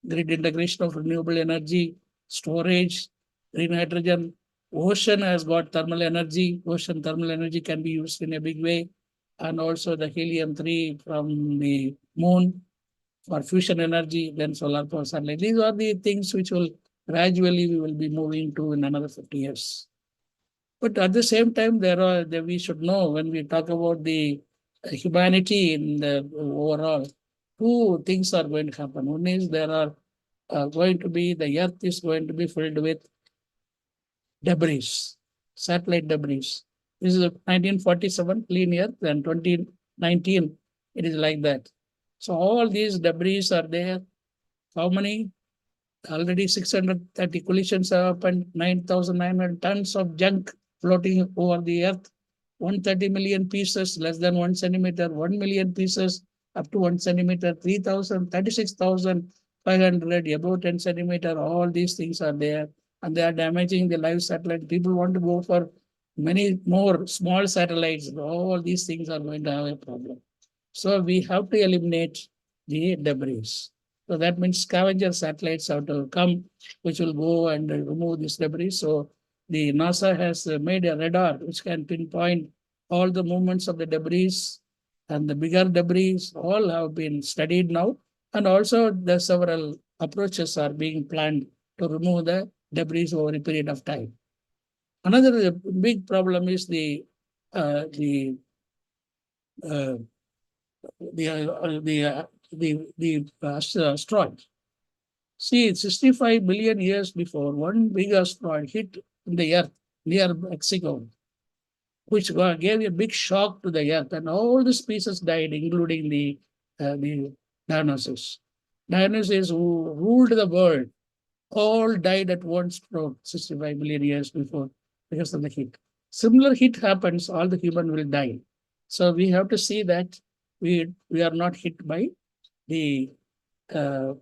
grid integration of renewable energy, storage, green hydrogen. Ocean has got thermal energy. Ocean thermal energy can be used in a big way. And also the helium-3 from the moon for fusion energy, then solar power satellite. These are the things which will gradually we will be moving to in another 50 years. But at the same time, we should know when we talk about the humanity in the overall, two things are going to happen. One is there are going to be, the earth is going to be filled with debris, satellite debris. This is 1947 clean earth, and 2019 it is like that. So all these debris are there. How many? Already 630 collisions have happened, 9,900 tons of junk floating over the earth, 130 million pieces, less than 1 centimeter, 1 million pieces, up to 1 centimeter, 3,000, 36,500, about 10 centimeter. All these things are there, and they are damaging the live satellite. People want to go for many more small satellites. All these things are going to have a problem. So we have to eliminate the debris. So that means scavenger satellites have to come, which will go and remove this debris. So the NASA has made a radar which can pinpoint all the movements of the debris, and the bigger debris all have been studied now. And also the several approaches are being planned to remove the debris over a period of time. Another big problem is the asteroid. See, 65 billion years before, one big asteroid hit the earth near Mexico, which gave a big shock to the earth, and all the species died, including the dinosaurs. Dinosaurs who ruled the world all died at one stroke 65 billion years before because of the heat. Similar heat happens, all the human will die. So we have to see that we are not hit by the by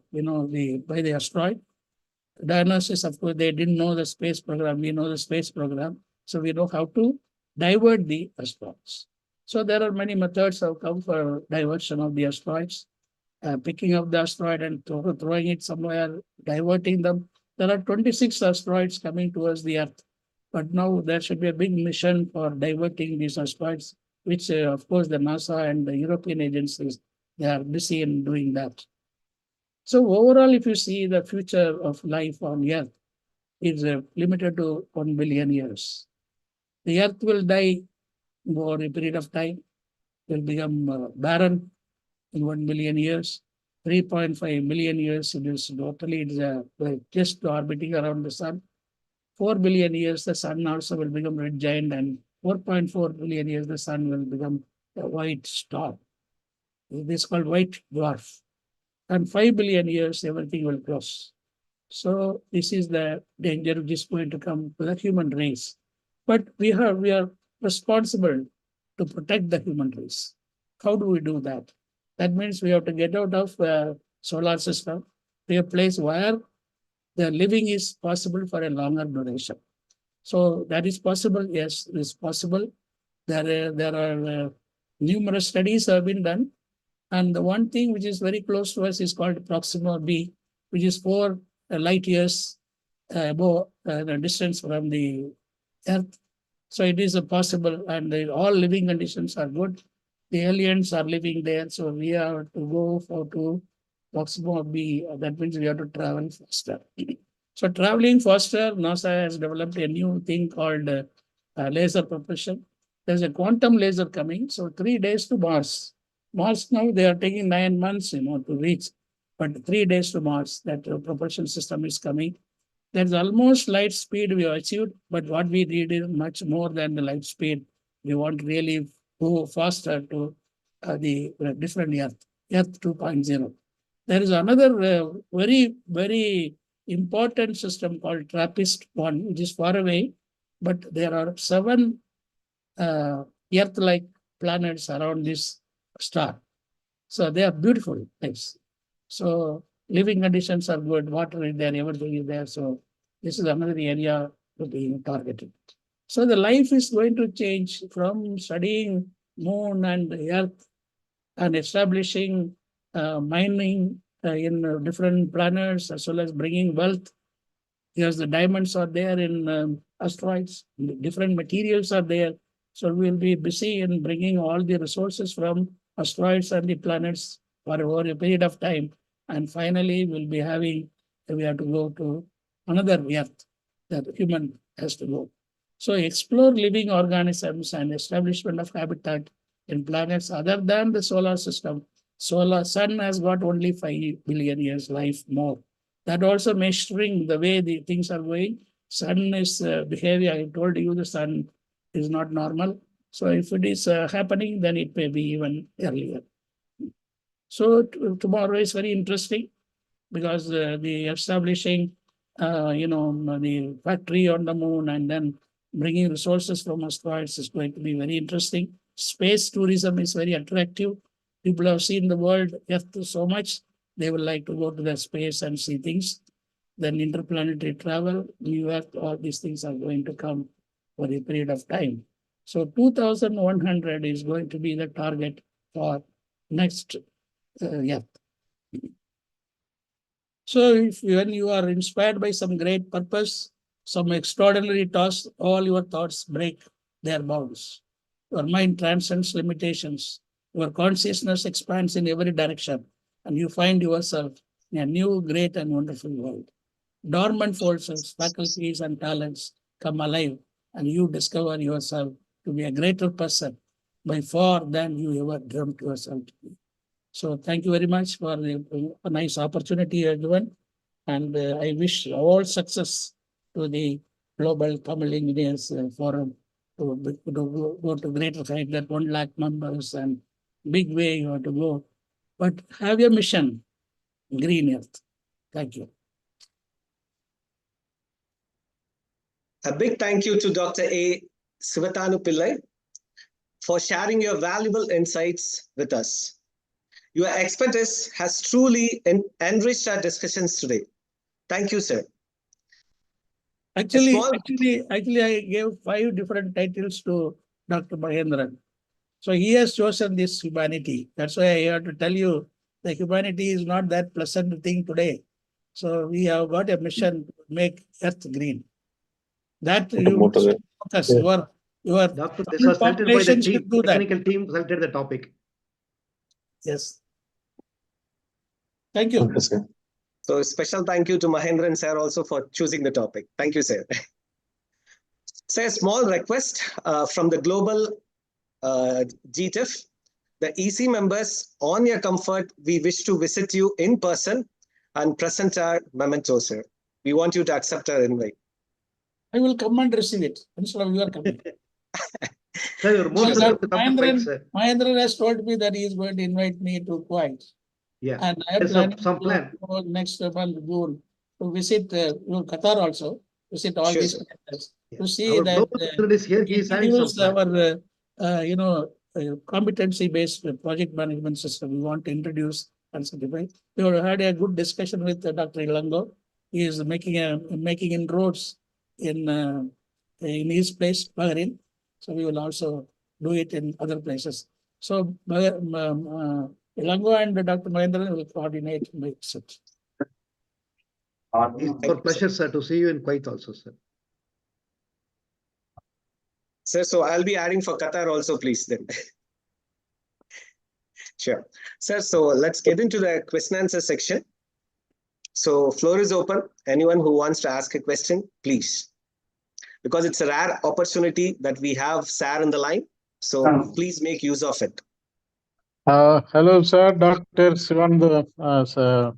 the asteroid. Dinosaurs, of course, they didn't know the space program. We know the space program, so we know how to divert the asteroids. So there are many methods have come for diversion of the asteroids. Picking up the asteroid and throwing it somewhere, diverting them. There are 26 asteroids coming towards the Earth. But now there should be a big mission for diverting these asteroids, which of course the NASA and the European agencies, they are busy in doing that. So overall, if you see the future of life on Earth is limited to 1 billion years. The Earth will die over a period of time, will become barren in 1 billion years. 3.5 million years, it is totally just orbiting around the sun. 4 billion years, the sun also will become red giant, and 4.4 billion years, the sun will become a white star. This is called white dwarf. And 5 billion years, everything will close. So this is the danger which is going to come to the human race. But we are responsible to protect the human race. How do we do that? That means we have to get out of solar system to a place where the living is possible for a longer duration. So that is possible. Yes, it is possible. There are numerous studies have been done. And the one thing which is very close to us is called Proxima b, which is 4 light years above the distance from the Earth. So it is possible, and all living conditions are good. The aliens are living there, so we have to go to Proxima b. That means we have to travel faster. So traveling faster, NASA has developed a new thing called laser propulsion. There's a quantum laser coming, so 3 days to Mars. Mars now, they are taking 9 months, to reach, but 3 days to Mars, that propulsion system is coming. There's almost light speed we have achieved, but what we need is much more than the light speed. We want to really go faster to the different Earth 2.0. There is another very, very important system called TRAPPIST-1, which is far away, but there are 7 Earth-like planets around this star. So they are beautiful things. So living conditions are good, water is there, everything is there. So this is another area to be targeted. So the life is going to change from studying moon and Earth and establishing mining in different planets, as well as bringing wealth. Because the diamonds are there in asteroids, different materials are there. So we'll be busy in bringing all the resources from asteroids and the planets for over a period of time. And finally, we have to go to another Earth that human has to go. So explore living organisms and establishment of habitat in planets other than the solar system. Sun has got only 5 billion years life more. That also measuring the way the things are going. Sun is behaving. I told you the sun is not normal. So if it is happening, then it may be even earlier. So tomorrow is very interesting because the establishing, the factory on the moon and then bringing resources from asteroids is going to be very interesting. Space tourism is very attractive. People have seen the world, Earth so much, they would like to go to the space and see things. Then interplanetary travel, New Earth, all these things are going to come for a period of time. So 2100 is going to be the target for next Earth. So when you are inspired by some great purpose, some extraordinary task, all your thoughts break their bounds. Your mind transcends limitations. Your consciousness expands in every direction, and you find yourself in a new, great, and wonderful world. Dormant forces, faculties, and talents come alive, and you discover yourself to be a greater person by far than you ever dreamt yourself to be. So thank you very much for a nice opportunity you have given, and I wish all success to the Global Tamil Engineers Forum to go to greater height, that 1 lakh members, and big way you have to go. But have your mission, Green Earth. Thank you. A big thank you to Dr. A. Sivathanu Pillai for sharing your valuable insights with us. Your expertise has truly enriched our discussions today. Thank you, sir. Actually, I gave 5 different titles to Dr. Mahendran. So he has chosen this humanity. That's why I have to tell you, the humanity is not that pleasant thing today. So we have got a mission to make Earth green. That you focus. Your Doctor, this was selected by the population should team, do that. technical team selected the topic. Yes. Thank you. So special thank you to Mahendran sir also for choosing the topic. Thank you, sir. So a small request from the global GTEF. The EC members, on your comfort, we wish to visit you in person and present our memento, sir. We want you to accept our invite. I will come and receive it instead of you are coming. Sir, you're most welcome to come to Kuwait, sir. Mahendran has told me that he is going to invite me to Kuwait. Yeah. And I am There's planning some plan. to go next month, June, to visit Qatar also, visit all Sure, these sir. places, Yeah. to see Our that global president is here. He is having some introduce plan. our competency-based project management system. We want to introduce and certify. We have had a good discussion with Dr. Ilango. He is making inroads in his place, Bahrain. So we will also do it in other places. So Ilango and Dr. Mahendran will coordinate my visit. It's our pleasure, sir, to see you in Kuwait also, sir. Sir, so I'll be adding for Qatar also, please, then. Sure. Sir, so let's get into the question answer section. So floor is open. Anyone who wants to ask a question, please. Because it's a rare opportunity that we have sir in the line. So please make use of it. Hello, sir. Dr. Sivathanu Pillai, sir.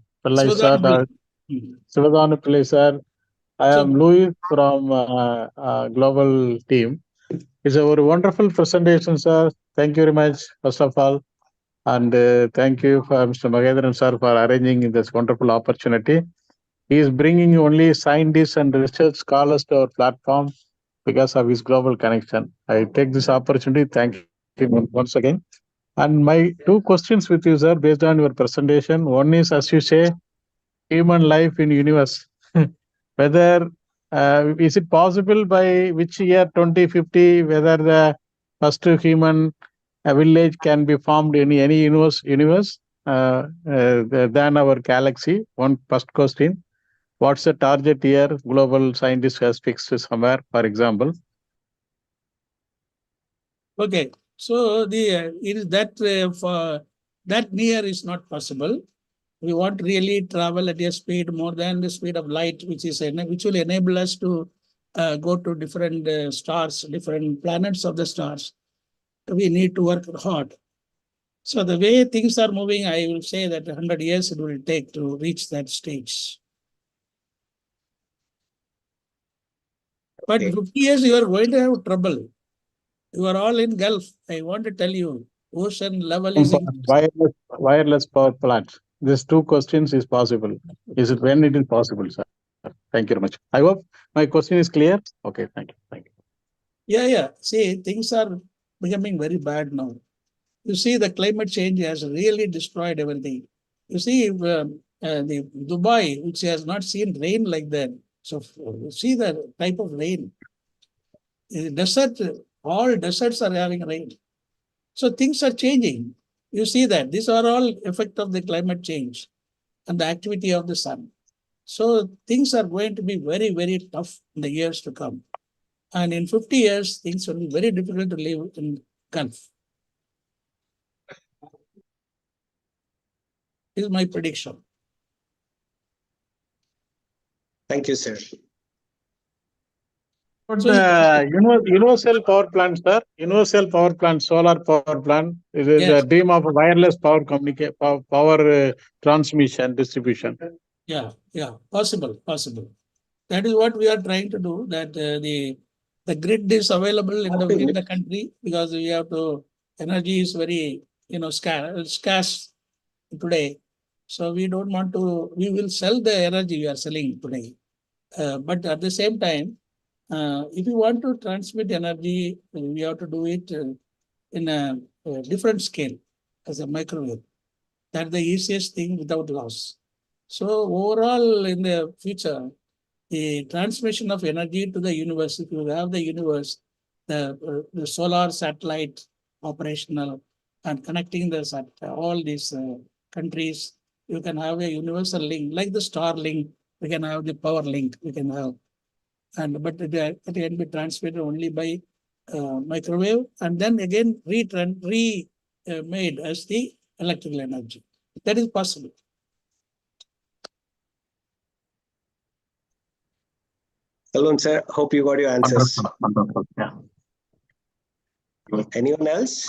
Sivathanu Pillai, sir. I am Louis from Global Team. It's a very wonderful presentation, sir. Thank you very much, first of all. And thank you for Mr. Mahendran, sir, for arranging this wonderful opportunity. He is bringing only scientists and research scholars to our platform because of his global connection. I take this opportunity. Thank you once again. And my two questions with you, sir, based on your presentation. One is, as you say, human life in universe. Whether is it possible by which year 2050 whether the first human village can be formed in any universe than our galaxy? One first question. What's the target year global scientist has fixed somewhere, for example? Okay, so it is that for that near is not possible. We want to really travel at a speed more than the speed of light, which will enable us to go to different stars, different planets of the stars. We need to work hard. So the way things are moving, I will say that 100 years it will take to reach that stage. But 50 years, you are going to have trouble. You are all in Gulf. I want to tell you, ocean level is wireless power plant. These two questions is possible. Is it when it is possible, sir? Thank you very much. I hope my question is clear. Okay, thank you. Thank you. Yeah. See, things are becoming very bad now. You see, the climate change has really destroyed everything. You see, the Dubai, which has not seen rain like that. So see the type of rain. Desert, all deserts are having rain. So things are changing. You see that these are all effect of the climate change and the activity of the sun. So things are going to be very, very tough in the years to come. And in 50 years, things will be very difficult to live in Gulf. This is my prediction. Thank you, sir. But universal power plant, sir. Universal power plant, solar power plant. It is the dream of wireless power transmission distribution. Yeah, possible. That is what we are trying to do. That the grid is available within the country because we have to. Energy is very scarce today. So we don't want to. We will sell the energy we are selling today, but at the same time. If you want to transmit energy, we have to do it in a different scale as a microwave. That's the easiest thing without loss. So overall, in the future, the transmission of energy to the universe, if you have the universe, the solar satellite operational and connecting all these countries You can have a universal link, like the star link. We can have the power link. We can have, but it can be transmitted only by microwave, and then again made as the electrical energy. That is possible. Hello, sir. Hope you got your answers. Wonderful. Yeah. Anyone else?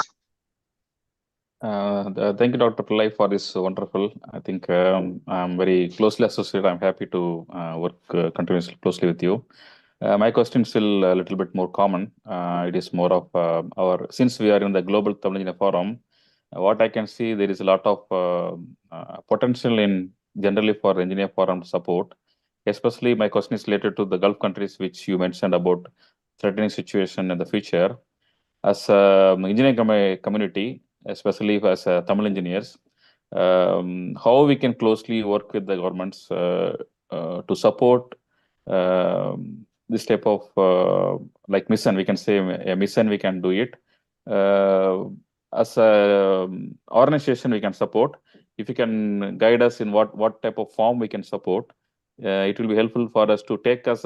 Thank you, Dr. Pillai, for this wonderful. I think I'm very closely associated. I'm happy to work continuously closely with you. My question is still a little bit more common. It is more of since we are in the Global Tamil Engineer Forum, what I can see, there is a lot of potential in generally for engineer forum support. Especially my question is related to the Gulf countries, which you mentioned about threatening situation in the future. As engineering community, especially as Tamil engineers, how we can closely work with the governments to support this type of like mission. We can say a mission, we can do it. As a organization, we can support. If you can guide us in what type of form we can support, it will be helpful for us to take as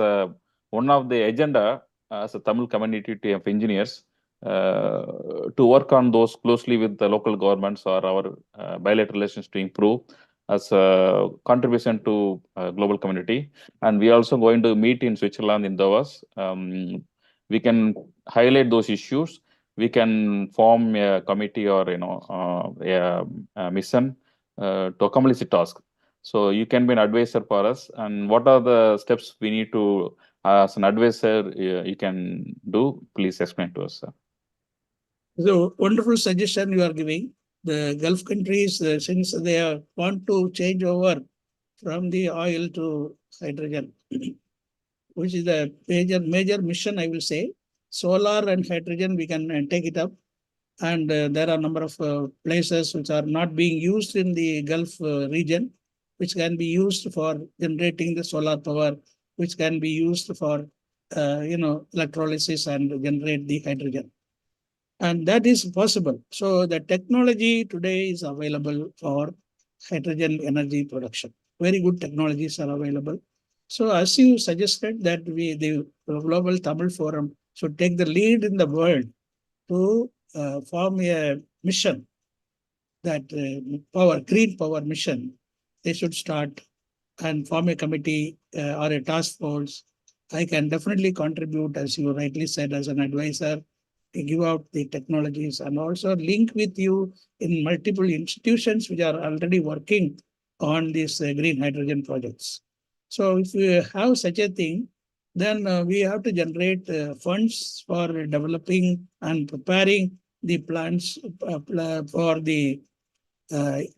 one of the agenda as a Tamil community of engineers to work on those closely with the local governments or our bilateral relations to improve as a contribution to global community. And we are also going to meet in Switzerland in Davos. We can highlight those issues. We can form a committee or a mission to accomplish the task. So you can be an advisor for us. And what are the steps we need to, as an advisor, you can do? Please explain to us, sir. So wonderful suggestion you are giving. The Gulf countries, since they want to change over from the oil to hydrogen, which is a major mission, I will say. Solar and hydrogen, we can take it up. And there are a number of places which are not being used in the Gulf region, which can be used for generating the solar power, which can be used for electrolysis and generate the hydrogen. And that is possible. So the technology today is available for hydrogen energy production. Very good technologies are available. So as you suggested that the Global Tamil Forum should take the lead in the world to form a mission, that green power mission, they should start and form a committee or a task force. I can definitely contribute, as you rightly said, as an advisor, to give out the technologies and also link with you in multiple institutions which are already working on these green hydrogen projects. So if we have such a thing, then we have to generate funds for developing and preparing the plans for the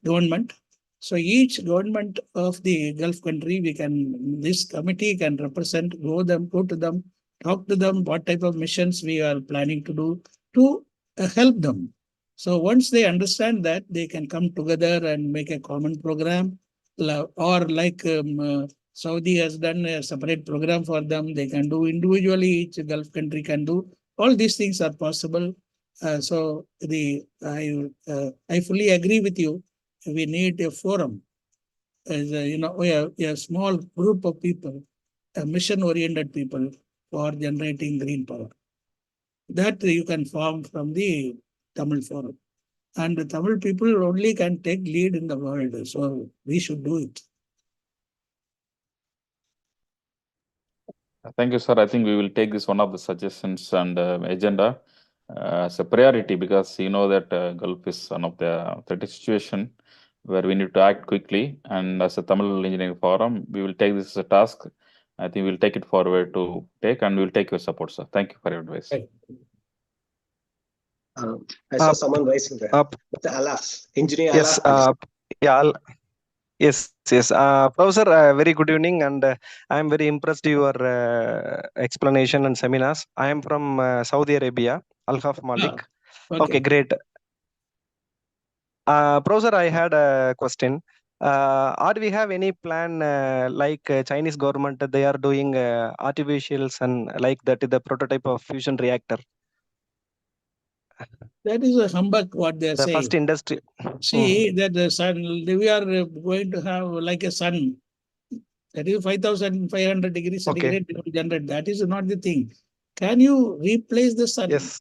government. So each government of the Gulf country, this committee can represent, go to them, talk to them, what type of missions we are planning to do to help them. So once they understand that, they can come together and make a common program, or like Saudi has done a separate program for them. They can do individually, each Gulf country can do. All these things are possible. So I fully agree with you. We need a forum, as a small group of people, mission-oriented people for generating green power. That you can form from the Tamil Forum. And the Tamil people only can take lead in the world. So we should do it. Thank you, sir. I think we will take this one of the suggestions and agenda as a priority, because you know that Gulf is one of the threat situation where we need to act quickly. And as a Tamil Engineering Forum, we will take this as a task. I think we'll take it forward to take, and we'll take your support, sir. Thank you for your advice. Right. I saw someone raising there. Mr. Alaf, Engineer Yes, Alaf. Yes. Professor, very good evening, and I am very impressed your explanation and seminars. I am from Saudi Arabia, Al-Khaf Malik. Okay, great. Professor, I had a question. Or we have any plan like Chinese government, they are doing artificials and like that, the prototype of fusion reactor. That is a humbug what they are The saying. first industry. See that the sun, we are going to have like a sun. That is 5,500 degrees centigrade to generate. That is not the thing. Can you replace the sun? Yes.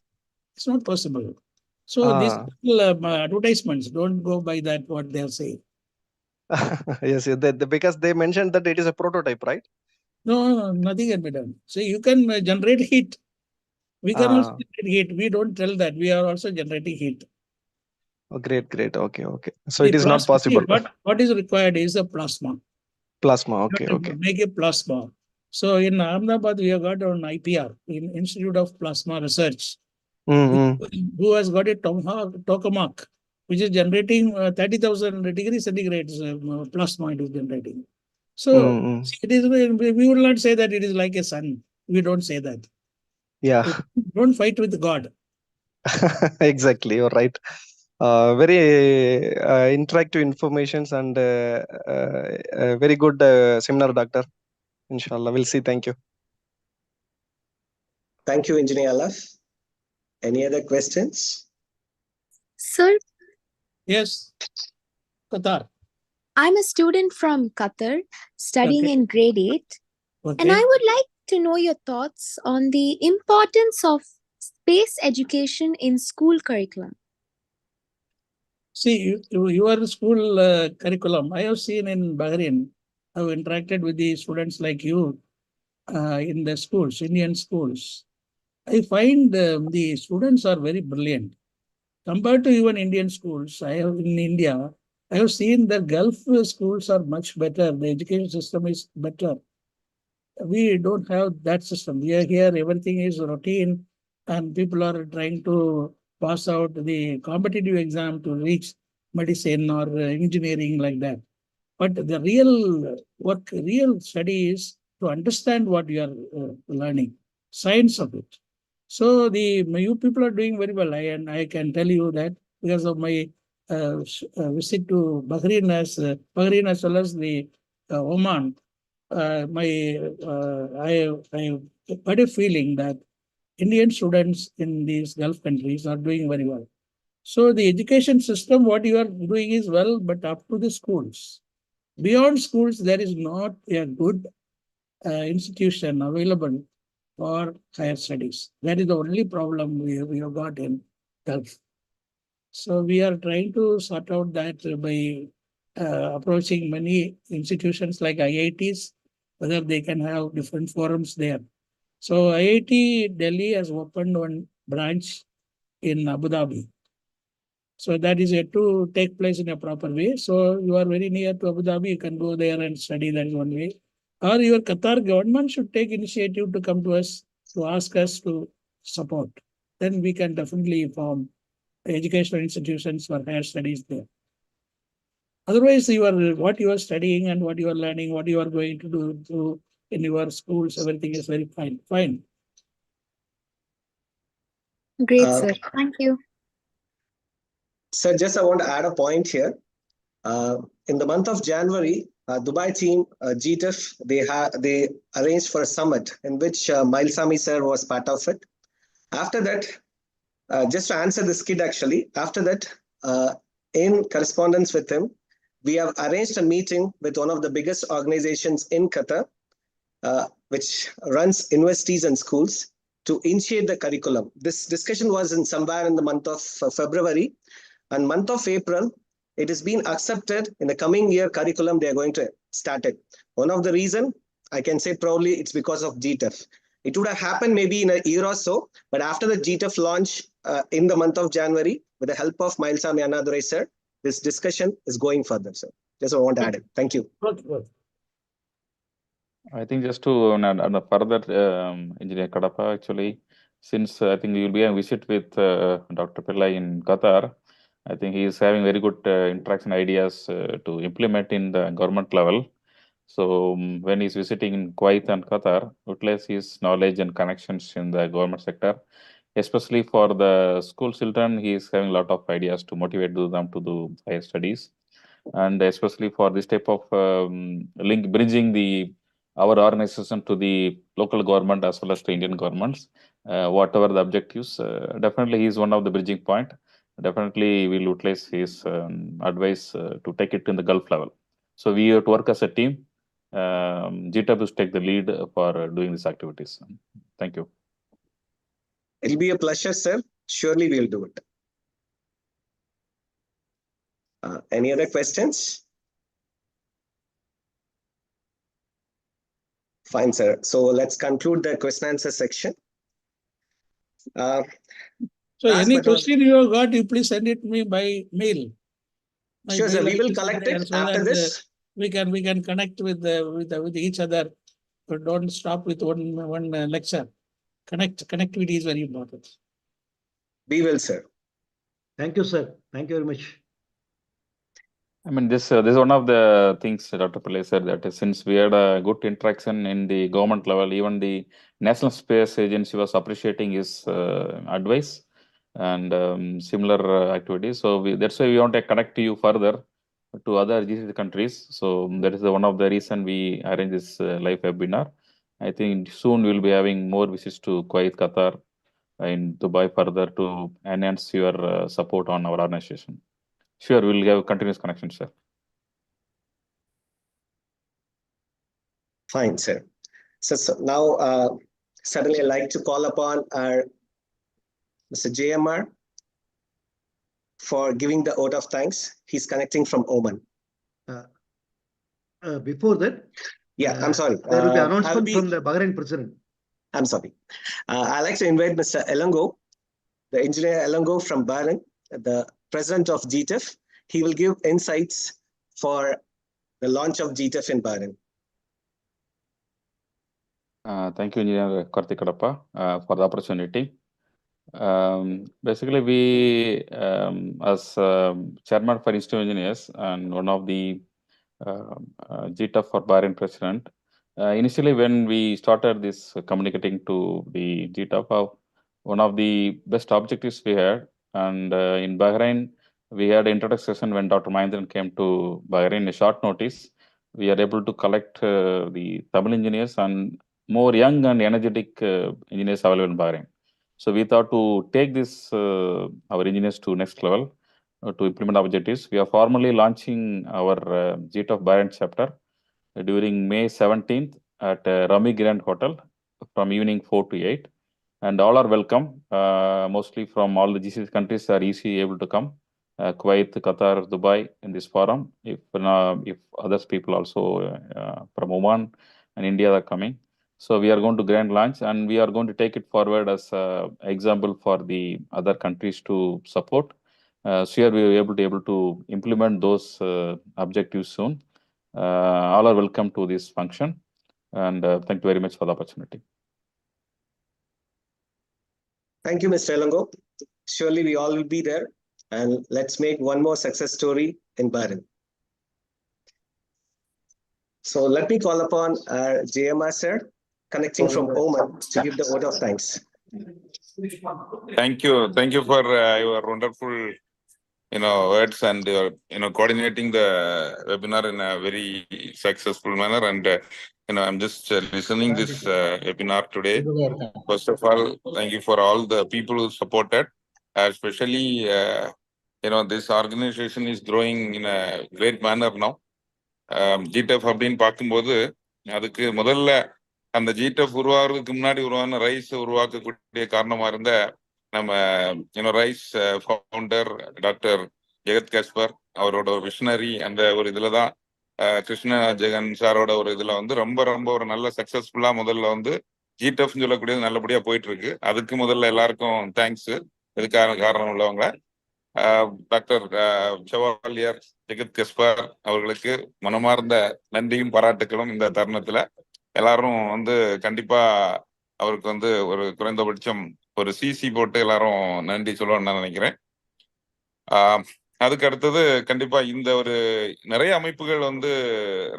It's not possible. So these advertisements, don't go by that what they are saying. Yes, because they mentioned that it is a prototype, right? No, nothing can be done. So you can generate heat. We can also generate heat. We don't tell that. We are also generating heat. Oh, great. Okay. So The it is not plasma, possible. What is required is a plasma. Plasma, You have to make a plasma. So in Ahmedabad, we have got an IPR, in Institute of Plasma Research, who has got a tokamak, which is generating 30,000 degrees centigrade plasma it is generating. So it is, we will not say that it is like a sun. We don't say that. Yeah. Don't fight with God. Exactly, you're right. Very interactive informations and very good seminar, doctor. Inshallah, we'll see. Thank you. Thank you, Engineer Alaf. Any other questions? Sir? Yes. Qatar. I'm a student from Qatar studying in grade 8. And I would like to know your thoughts on the importance of space education in school curriculum. See, your school curriculum, I have seen in Bahrain, I have interacted with the students like you in the schools, Indian schools. I find the students are very brilliant. Compared to even Indian schools, I have in India, I have seen the Gulf schools are much better. The education system is better. We don't have that system. We are here, everything is routine, and people are trying to pass out the competitive exam to reach medicine or engineering like that. But the real work, real study is to understand what you are learning, science of it. So you people are doing very well, and I can tell you that because of my visit to Bahrain as well as the Oman. I got a feeling that Indian students in these Gulf countries are doing very well. So the education system, what you are doing is well, but up to the schools. Beyond schools, there is not a good institution available for higher studies. That is the only problem we have got in Gulf. So we are trying to sort out that by approaching many institutions like IITs, whether they can have different forums there. So IIT Delhi has opened one branch in Abu Dhabi. So that is yet to take place in a proper way. So you are very near to Abu Dhabi, you can go there and study, that is one way. Or your Qatar government should take initiative to come to us, to ask us to support. Then we can definitely form educational institutions for higher studies there. Otherwise, what you are studying and what you are learning, what you are going to do in your schools, everything is very fine. Great, sir. Thank you. Sir, just I want to add a point here. In the month of January, Dubai team, GTEF, they arranged for a summit in which Mailsami sir was part of it. After that, just to answer this kid actually, after that, in correspondence with him, we have arranged a meeting with one of the biggest organizations in Qatar, which runs universities and schools, to initiate the curriculum. This discussion was somewhere in the month of February, and month of April, it has been accepted. In the coming year curriculum, they are going to start it. One of the reason, I can say proudly, it's because of GTEF. It would have happened maybe in a year or so, but after the GTEF launch in the month of January, with the help of Mailsami Annadurai sir, this discussion is going further, sir. Just I want to add it. Thank you. I think just to add further, Engineer Kadapa, actually, since I think you'll be on visit with Dr. Pillai in Qatar, I think he is having very good interaction ideas to implement in the government level. So when he's visiting in Kuwait and Qatar, utilize his knowledge and connections in the government sector, especially for the school children. He is having a lot of ideas to motivate them to do higher studies, and especially for this type of bridging the our organization to the local government as well as to Indian governments, whatever the objectives. Definitely, he is one of the bridging point. Definitely, we'll utilize his advice to take it to the Gulf level. So we have to work as a team. GTEF will take the lead for doing these activities. Thank you. It'll be a pleasure, sir. Surely we'll do it. Any other questions? Fine, sir. So let's conclude the question answer section. So any question you have got, you please send it to me by mail. Sure, sir. We will collect it so after that, this. We can connect with each other. But don't stop with one lecture. Connectivity is very important. We will, sir. Thank you, sir. Thank you very much. I mean, this is one of the things Dr. Pillai said, that since we had a good interaction in the government level, even the National Space Agency was appreciating his advice and similar activities. So that's why we want to connect you further to other GCC countries. So that is one of the reason we arrange this live webinar. I think soon we'll be having more visits to Kuwait, Qatar, and Dubai further to enhance your support on our organization. Sure, we'll have continuous connection, sir. Fine, sir. So now, suddenly I'd like to call upon our Mr. JMR for giving the vote of thanks. He's connecting from Oman. Before that, yeah, I'm sorry. There will be announcement from the Bahrain president. I'm sorry. I'd like to invite Mr. Elango, the engineer Elango from Bahrain, the president of GTEF. He will give insights for the launch of GTEF in Bahrain. Thank you, Engineer Karthik Kadapa, for the opportunity. Basically, we, as chairman for Institute of Engineers and one of the GTEF for Bahrain president, initially when we started this communicating to the GTEF, one of the best objectives we had, and in Bahrain, we had an introduction session when Dr. Mahendran came to Bahrain, a short notice. We are able to collect the Tamil engineers and more young and energetic engineers available in Bahrain. So we thought to take this, our engineers to next level to implement objectives. We are formally launching our GTEF Bahrain chapter during May 17th at Rami Grand Hotel from evening 4 to 8. And all are welcome. Mostly from all the GCC countries are easily able to come. Kuwait, Qatar, Dubai in this forum. If others people also from Oman and India are coming. So we are going to grand launch and we are going to take it forward as an example for the other countries to support. So here we are able to implement those objectives soon. All are welcome to this function. And thank you very much for the opportunity. Thank you, Mr. Elango. Surely we all will be there. And let's make one more success story in Bahrain. So let me call upon our JMR sir, connecting from Oman, to give the vote of thanks. Thank you for your wonderful, words and coordinating the webinar in a very successful manner. And I'm just listening this webinar today. First of all, thank you for all the people who supported, especially this organization is growing in a great manner now. GTEF அப்படின்னு பார்க்கும்போது அதுக்கு முதல்ல அந்த GTEF உருவாகிறதுக்கு முன்னாடி உருவான rice உருவாக்கக்கூடிய காரணமா இருந்த நம்ம ரைஸ் ஃபவுண்டர் டாக்டர் ஜெகத் காஸ்பர் அவரோட விஷனரி அந்த ஒரு இதுல தான் கிருஷ்ண ஜெகன் சாரோட ஒரு இதுல ரொம்ப ரொம்ப ஒரு நல்ல சக்சஸ்ஃபுல்லா முதல்ல GTEFன்னு சொல்லக்கூடியது நல்லபடியா போயிட்டு இருக்கு. அதுக்கு முதல்ல எல்லாருக்கும் தேங்க்ஸ். இதுக்கான காரணம் உள்ளவங்க டாக்டர் செவாலியர் ஜெகத் கஸ்பார் அவர்களுக்கு மனமார்ந்த நன்றியும் பாராட்டுகளும் இந்த தருணத்துல எல்லாரும் கண்டிப்பா அவருக்கு ஒரு குறைந்தபட்சம் ஒரு சிசி போட்டு எல்லாரும் நன்றி சொல்லணும்னு நான் நினைக்கிறேன். அதுக்கு அடுத்தது கண்டிப்பா இந்த ஒரு நிறைய அமைப்புகள்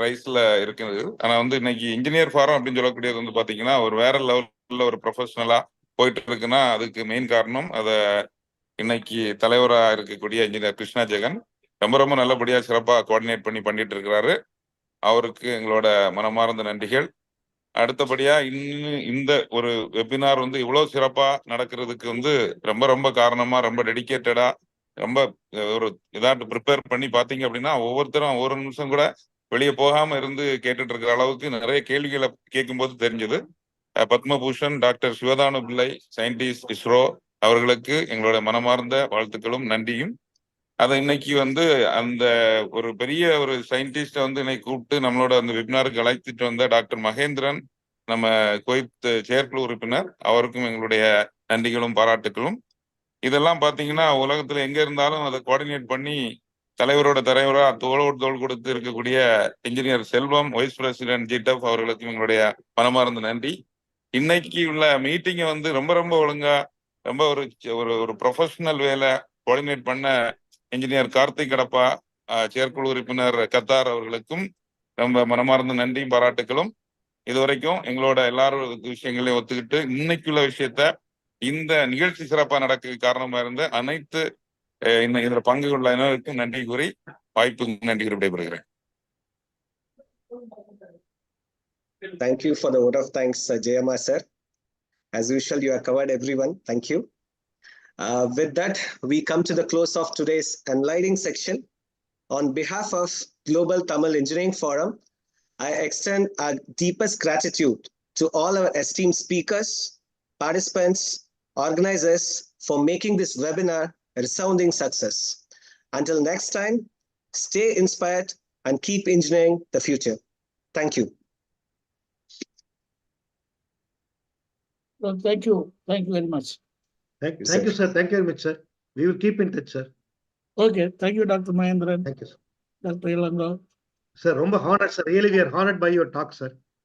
ரைஸ்ல இருக்குது. ஆனா இன்னைக்கு இன்ஜினியர் ஃபாரம் அப்படின்னு சொல்லக்கூடியது பாத்தீங்கன்னா ஒரு வேற லெவல்ல ஒரு ப்ரொஃபஷனலா போயிட்டு இருக்குன்னா அதுக்கு மெயின் காரணம் அதை இன்னைக்கு தலைவரா இருக்கக்கூடிய இன்ஜினியர் கிருஷ்ணா ஜெகன் ரொம்ப ரொம்ப நல்லபடியா சிறப்பா கோஆர்டினேட் பண்ணிட்டு இருக்கிறாரு. அவருக்கு எங்களோட மனமார்ந்த நன்றிகள். அடுத்தபடியா இந்த ஒரு வெபினார் வந்து இவ்வளவு சிறப்பா நடக்கிறதுக்கு வந்து ரொம்ப ரொம்ப காரணமா, ரொம்ப டெடிகேட்டடா, ரொம்ப ஒரு இதாட்டு ப்ரிப்பேர் பண்ணி பாத்தீங்க அப்படின்னா ஒவ்வொருத்தரும் ஒரு நிமிஷம் கூட வெளியே போகாம இருந்து கேட்டுட்டு இருக்கிற அளவுக்கு நிறைய கேள்விகளை கேட்கும்போது தெரிஞ்சது. பத்மபூஷன் டாக்டர் சிவதானு பிள்ளை, சயின்டிஸ்ட், இஸ்ரோ அவர்களுக்கு எங்களோட மனமார்ந்த வாழ்த்துக்களும் நன்றியும். அதை இன்னைக்கு வந்து அந்த ஒரு பெரிய ஒரு சயின்டிஸ்ட வந்து இன்னைக்கு கூப்பிட்டு நம்மளோட அந்த வெபினாருக்கு அழைத்துட்டு வந்த டாக்டர் மகேந்திரன், நம்ம குவைத் செயற்குழு உறுப்பினர், அவருக்கும் எங்களுடைய நன்றிகளும் பாராட்டுகளும். இதெல்லாம் பாத்தீங்கன்னா உலகத்துல எங்க இருந்தாலும் அதை கோஆர்டினேட் பண்ணி தலைவரோட தோளோடு தோள் கொடுத்து இருக்கக்கூடிய இன்ஜினியர் செல்வம், வைஸ் பிரசிடென்ட் GTEF அவர்களுக்கும் எங்களுடைய மனமார்ந்த நன்றி. இன்னைக்கு உள்ள மீட்டிங்கை வந்து ரொம்ப ரொம்ப ஒழுங்கா, ரொம்ப ஒரு ப்ரொஃபஷனல் வேலை கோஆர்டினேட் பண்ண இன்ஜினியர் கார்த்திக் கடப்பா, செயற்குழு உறுப்பினர் கத்தார் அவர்களுக்கும் ரொம்ப மனமார்ந்த நன்றியும் பாராட்டுகளும். இதுவரைக்கும் எங்களோட எல்லாரும் விஷயங்களையும் ஒத்துக்கிட்டு இன்னைக்குள்ள விஷயத்த இந்த நிகழ்ச்சி சிறப்பா நடக்க காரணமா இருந்த அனைத்து இதுல பங்கு கொள்ள அனைவருக்கும் நன்றி கூறி வாய்ப்புக்கு நன்றி கூறி விடைபெறுகிறேன். Thank you for the vote of thanks, Jayama sir. As usual, you have covered everyone. Thank you. With that, we come to the close of today's enlightening section. On behalf of Global Tamil Engineering Forum, I extend our deepest gratitude to all our esteemed speakers, participants, organizers for making this webinar a resounding success. Until next time, stay inspired and keep engineering the future. Thank you. Well, thank you. Thank you very much. Thank you, sir. Thank you very much, sir. We will keep in touch, sir. Okay. Thank you, Dr. Mahendran. Thank you, sir. Dr. Ilango. Sir, ரொம்ப honored, sir. Really, we are honored by your talk, sir.